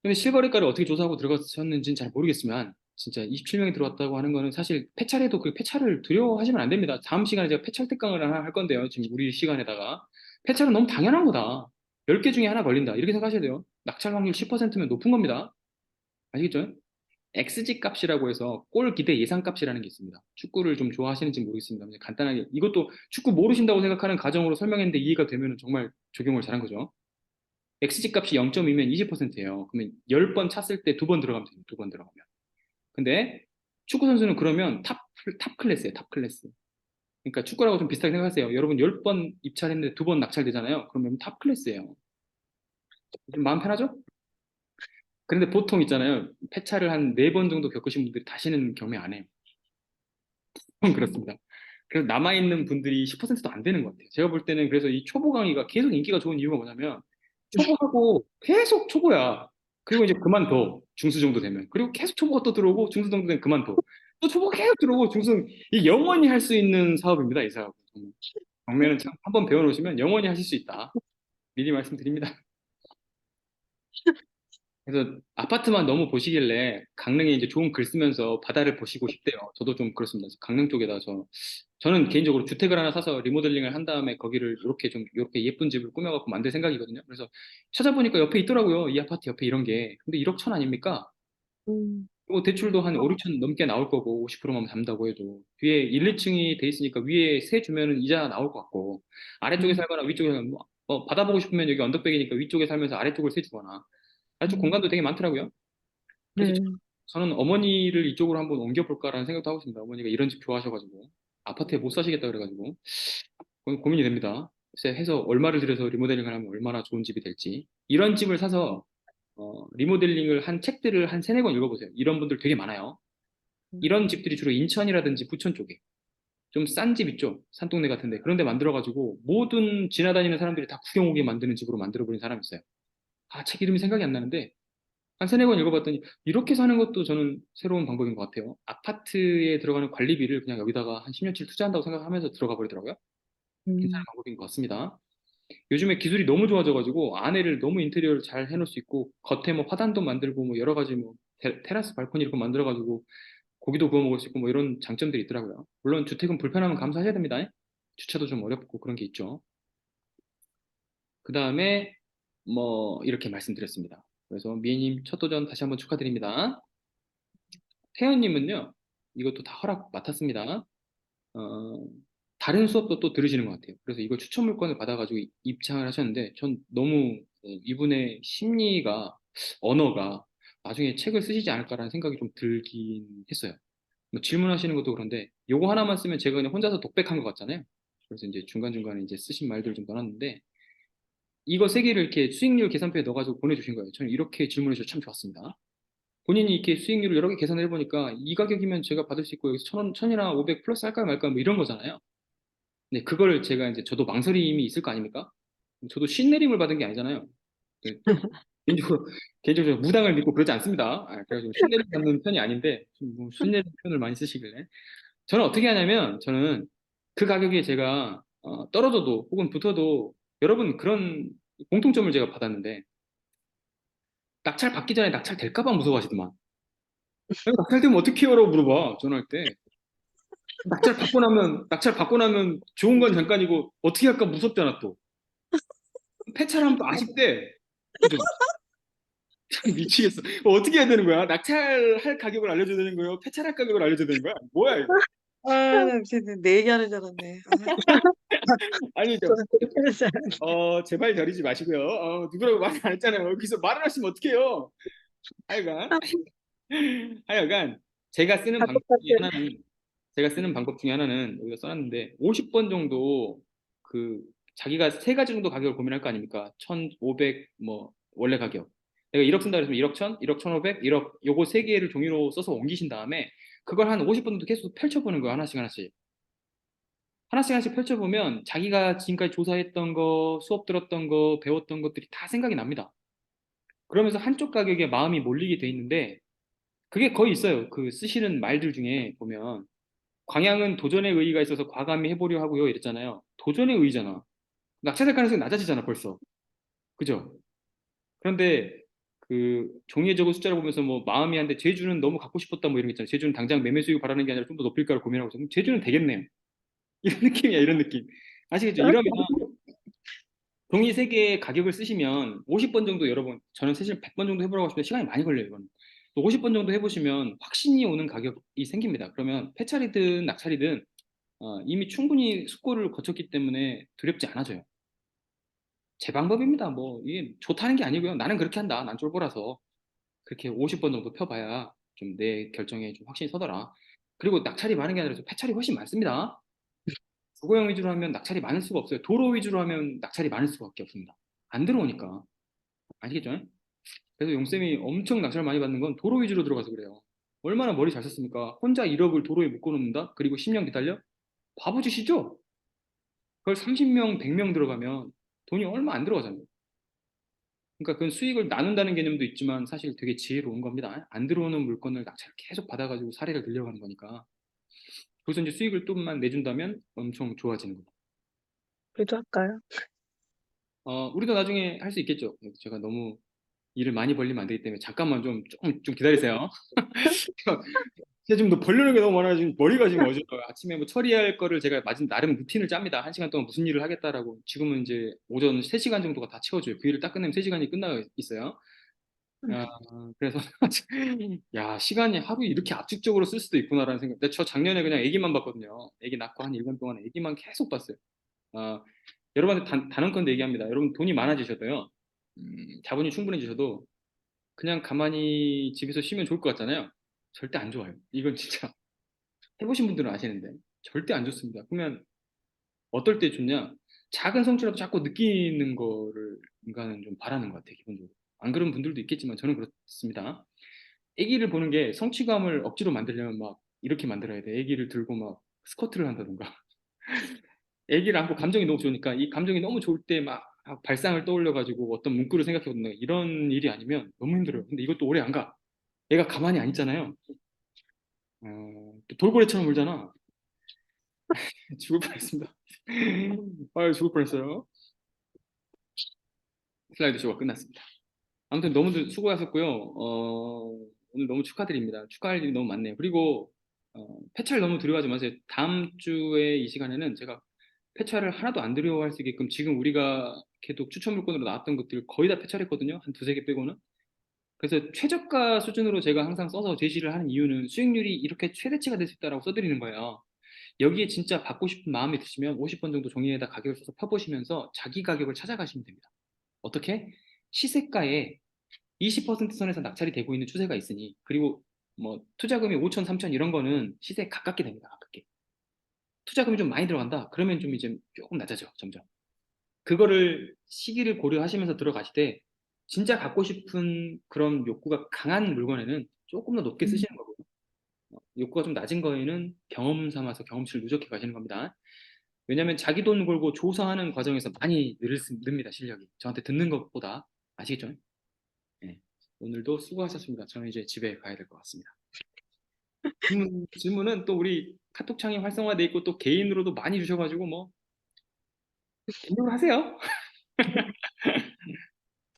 근데 실거래가를 어떻게 조사하고 들어가셨는지는 잘 모르겠지만, 진짜 27명이 들어왔다고 하는 거는 사실 폐차해도 그 폐차를 두려워하시면 안 됩니다. 다음 시간에 제가 폐차 특강을 하나 할 건데요. 지금 우리 시간에다가 폐차는 너무 당연한 거다. 10개 중에 하나 걸린다. 이렇게 생각하셔야 돼요. 낙찰 확률 10%면 높은 겁니다. 아시겠죠? XG 값이라고 해서 골 기대 예상 값이라는 게 있습니다. 축구를 좀 좋아하시는지 모르겠습니다. 그냥 간단하게 이것도 축구 모르신다고 생각하는 가정으로 설명했는데 이해가 되면 정말 적용을 잘한 거죠. XG 값이 0.2면 20%예요. 그러면 10번 찼을 때 2번 들어가면 돼요. 2번 들어가면. 근데 축구 선수는 그러면 탑 클래스예요. 탑 클래스. 그러니까 축구라고 좀 비슷하게 생각하세요. 여러분 10번 입찰했는데 2번 낙찰되잖아요. 그러면 탑 클래스예요. 좀 마음 편하죠? 그런데 보통 있잖아요. 폐차를 한 4번 정도 겪으신 분들이 다시는 경매 안 해요. 그렇습니다. 그래서 남아있는 분들이 10%도 안 되는 것 같아요. 제가 볼 때는 그래서 이 초보 강의가 계속 인기가 좋은 이유가 뭐냐면, 초보하고 계속 초보야. 그리고 이제 그만둬. 중수 정도 되면. 그리고 계속 초보가 또 들어오고 중수 정도 되면 그만둬. 또 초보가 계속 들어오고 중수, 이 영원히 할 수 있는 사업입니다. 이 사업. 경매는 참 한번 배워놓으시면 영원히 하실 수 있다. 미리 말씀드립니다. 그래서 아파트만 너무 보시길래 강릉에 이제 좋은 글 쓰면서 바다를 보시고 싶대요. 저도 좀 그렇습니다. 그래서 강릉 쪽에다 저는 개인적으로 주택을 하나 사서 리모델링을 한 다음에 거기를 이렇게 예쁜 집을 꾸며갖고 만들 생각이거든요. 그래서 찾아보니까 옆에 있더라고요. 이 아파트 옆에 이런 게. 근데 1억 천 아닙니까? 음, 뭐 대출도 한 5, 6천 넘게 나올 거고, 50%만 담다고 해도 뒤에 1, 2층이 돼 있으니까 위에 세 주면은 이자 나올 것 같고, 아래쪽에 음, 살거나 위쪽에 살면 받아보고 싶으면 여기 언덕백이니까 위쪽에 살면서 아래쪽을 세 주거나. 아래쪽 음. 공간도 되게 많더라고요. 그래서 네. 저는 어머니를 이쪽으로 한번 옮겨볼까라는 생각도 하고 있습니다. 어머니가 이런 집 좋아하셔가지고 아파트에 못 사시겠다 그래가지고 고민이 됩니다. 글쎄 해서 얼마를 들여서 리모델링을 하면 얼마나 좋은 집이 될지. 이런 집을 사서 리모델링을 한 책들을 한 세네 권 읽어보세요. 이런 분들 되게 많아요. 이런 집들이 주로 인천이라든지 부천 쪽에 좀 싼 집 있죠. 산동네 같은데 그런 데 만들어가지고 모든 지나다니는 사람들이 다 구경 오게 만드는 집으로 만들어버린 사람이 있어요. 책 이름이 생각이 안 나는데 한 세네 권 읽어봤더니 이렇게 사는 것도 저는 새로운 방법인 것 같아요. 아파트에 들어가는 관리비를 그냥 여기다가 한 10년치 투자한다고 생각하면서 들어가 버리더라고요. 괜찮은 음, 방법인 것 같습니다. 요즘에 기술이 너무 좋아져가지고 안에를 너무 인테리어를 잘 해놓을 수 있고 겉에 뭐 화단도 만들고 뭐 여러 가지 뭐 테라스 발코니 이렇게 만들어가지고 고기도 구워 먹을 수 있고 뭐 이런 장점들이 있더라고요. 물론 주택은 불편하면 감수하셔야 됩니다. 주차도 좀 어렵고 그런 게 있죠. 그 다음에 뭐 이렇게 말씀드렸습니다. 그래서 미애님 첫 도전 다시 한번 축하드립니다. 태연님은요, 이것도 다 허락 맡았습니다. 어, 다른 수업도 또 들으시는 것 같아요. 그래서 이거 추천 물건을 받아가지고 입장을 하셨는데, 전 너무 이분의 심리가, 언어가 나중에 책을 쓰시지 않을까라는 생각이 좀 들긴 했어요. 뭐 질문하시는 것도 그런데, 요거 하나만 쓰면 제가 그냥 혼자서 독백한 것 같잖아요. 그래서 이제 중간중간에 이제 쓰신 말들 좀 넣어놨는데, 이거 세 개를 이렇게 수익률 계산표에 넣어가지고 보내주신 거예요. 저는 이렇게 질문해 주셔서 참 좋았습니다. 본인이 이렇게 수익률을 여러 개 계산을 해보니까 이 가격이면 제가 받을 수 있고 여기서 천이나 500 플러스 할까요 말까요 뭐 이런 거잖아요. 네, 그걸 제가 이제 저도 망설임이 있을 거 아닙니까? 저도 신내림을 받은 게 아니잖아요. 네, 개인적으로 무당을 믿고 그러지 않습니다. 그래서 좀 신내림 받는 편이 아닌데 좀뭐 신내림 표현을 많이 쓰시길래 저는 어떻게 하냐면 저는 그 가격에 제가 떨어져도 혹은 붙어도 여러분 그런 공통점을 제가 받았는데 낙찰 받기 전에 낙찰 될까 봐 무서워하시더만. 낙찰 되면 어떻게 해요라고 물어봐 전화할 때. 낙찰 받고 나면 좋은 건 잠깐이고 어떻게 할까 무섭잖아 또. 폐차하면 또 아쉽대. 그죠? 참 미치겠어. 어떻게 해야 되는 거야? 낙찰할 가격을 알려줘야 되는 거예요? 폐차할 가격을 알려줘야 되는 거야? 뭐야 이거? 나 진짜 내 얘기하는 줄 알았네. 아니죠. 저는 그렇게 하지 않아요. 제발 저리지 마시고요. 누구라고 말 안 했잖아요. 여기서 말을 하시면 어떡해요? 하여간, 하여간, 제가 쓰는 다 방법 중에 똑같아요. 하나는, 제가 쓰는 방법 중에 하나는 여기다 써놨는데, 50번 정도 그, 자기가 세 가지 정도 가격을 고민할 거 아닙니까? 1,500, 뭐, 원래 가격. 내가 1억 쓴다 그랬으면 1억 1,000, 1억 1,500, 1억, 요거 세 개를 종이로 써서 옮기신 다음에, 그걸 한 50번 정도 계속 펼쳐보는 거예요. 하나씩 하나씩. 하나씩 하나씩 펼쳐보면 자기가 지금까지 조사했던 거, 수업 들었던 거, 배웠던 것들이 다 생각이 납니다. 그러면서 한쪽 가격에 마음이 몰리게 돼 있는데 그게 거의 있어요. 그 쓰시는 말들 중에 보면 광양은 도전의 의의가 있어서 과감히 해보려 하고요 이랬잖아요. 도전의 의의잖아. 낙찰될 가능성이 낮아지잖아 벌써. 그죠? 그런데 그 종이에 적은 숫자를 보면서 뭐 마음이 한데 제주는 너무 갖고 싶었다 뭐 이런 게 있잖아요. 제주는 당장 매매 수익을 바라는 게 아니라 좀 더 높일까를 고민하고 있어요. 그럼 제주는 되겠네요. 이런 느낌이야 이런 느낌. 아시겠죠? 이러면 종이 3개의 가격을 쓰시면 50번 정도 여러분 저는 사실 100번 정도 해보라고 하시면 시간이 많이 걸려요 이건. 또 50번 정도 해보시면 확신이 오는 가격이 생깁니다. 그러면 폐차리든 낙찰이든 이미 충분히 숙고를 거쳤기 때문에 두렵지 않아져요. 제 방법입니다. 뭐 이게 좋다는 게 아니고요. 나는 그렇게 한다. 난 쫄보라서 그렇게 50번 정도 펴봐야 좀 내 결정에 좀 확신이 서더라. 그리고 낙찰이 많은 게 아니라 폐차리 훨씬 많습니다. 주거용 위주로 하면 낙찰이 많을 수가 없어요. 도로 위주로 하면 낙찰이 많을 수밖에 없습니다. 안 들어오니까. 아시겠죠? 그래서 용쌤이 엄청 낙찰 많이 받는 건 도로 위주로 들어가서 그래요. 얼마나 머리 잘 썼습니까? 혼자 1억을 도로에 묶어놓는다? 그리고 10년 기다려? 바보짓이죠? 그걸 30명, 100명 들어가면 돈이 얼마 안 들어가잖아요. 그러니까 그건 수익을 나눈다는 개념도 있지만 사실 되게 지혜로운 겁니다. 안 들어오는 물건을 낙찰 계속 받아가지고 사례를 늘려가는 거니까. 거기서 이제 수익을 좀만 내준다면 엄청 좋아지는 거죠. 그래도 할까요? 우리도 나중에 할 수 있겠죠. 제가 너무 일을 많이 벌리면 안 되기 때문에 잠깐만 좀 기다리세요. 제가 지금 너 벌려는 게 너무 많아요. 지금 머리가 지금 어지러워요. 아침에 뭐 처리할 거를 제가 나름 루틴을 짭니다. 1시간 동안 무슨 일을 하겠다라고. 지금은 이제 오전 3시간 정도가 다 채워져요. 그 일을 딱 끝내면 3시간이 끝나 있어요. 아, 그래서 야 시간이 하루 이렇게 압축적으로 쓸 수도 있구나라는 생각. 근데 저 작년에 그냥 아기만 봤거든요. 아기 낳고 한 1년 동안 아기만 계속 봤어요. 아, 여러분한테 단언컨대 얘기합니다. 여러분 돈이 많아지셔도요. 자본이 충분해지셔도 그냥 가만히 집에서 쉬면 좋을 것 같잖아요. 절대 안 좋아요. 이건 진짜 해보신 분들은 아시는데 절대 안 좋습니다. 그러면 어떨 때 좋냐? 작은 성취라도 자꾸 느끼는 거를 인간은 좀 바라는 것 같아요. 기본적으로. 안 그런 분들도 있겠지만 저는 그렇습니다. 아기를 보는 게 성취감을 억지로 만들려면 막 이렇게 만들어야 돼. 아기를 들고 막 스쿼트를 한다던가. 아기를 안고 감정이 너무 좋으니까 이 감정이 너무 좋을 때 막 발상을 떠올려가지고 어떤 문구를 생각해 본다. 이런 일이 아니면 너무 힘들어요. 근데 이것도 오래 안 가. 얘가 가만히 안 있잖아요. 또 돌고래처럼 울잖아. 죽을 뻔했습니다. 아유, 죽을 뻔했어요. 슬라이드 쇼가 끝났습니다. 아무튼 너무 수고하셨고요. 오늘 너무 축하드립니다. 축하할 일이 너무 많네요. 그리고 폐차를 너무 두려워하지 마세요. 다음 주에 이 시간에는 제가 폐차를 하나도 안 두려워할 수 있게끔 지금 우리가 계속 추천 물건으로 나왔던 것들 거의 다 폐차했거든요. 한 두세 개 빼고는. 그래서 최저가 수준으로 제가 항상 써서 제시를 하는 이유는 수익률이 이렇게 최대치가 될 수 있다라고 써드리는 거예요. 여기에 진짜 받고 싶은 마음이 드시면 50번 정도 종이에다 가격을 써서 펴보시면서 자기 가격을 찾아가시면 됩니다. 어떻게? 시세가에 20% 선에서 낙찰이 되고 있는 추세가 있으니 그리고 뭐 투자금이 5천, 3천 이런 거는 시세에 가깝게 됩니다. 가깝게. 투자금이 좀 많이 들어간다. 그러면 좀 이제 조금 낮아져 점점. 그거를 시기를 고려하시면서 들어가실 때 진짜 갖고 싶은 그런 욕구가 강한 물건에는 조금 더 높게 쓰시는 거고요. 욕구가 좀 낮은 거에는 경험 삼아서 경험치를 누적해 가시는 겁니다. 왜냐하면 자기 돈 걸고 조사하는 과정에서 많이 늡니다, 실력이. 저한테 듣는 것보다. 아시겠죠? 네. 오늘도 수고하셨습니다. 저는 이제 집에 가야 될 것 같습니다. 질문은 또 우리 카톡창이 활성화돼 있고 또 개인으로도 많이 주셔가지고 뭐 개인적으로 하세요.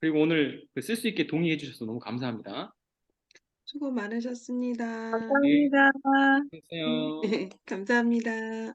그리고 오늘 쓸 수 있게 동의해 주셔서 너무 감사합니다. 수고 많으셨습니다. 네, 감사합니다. 안녕히 계세요. 감사합니다.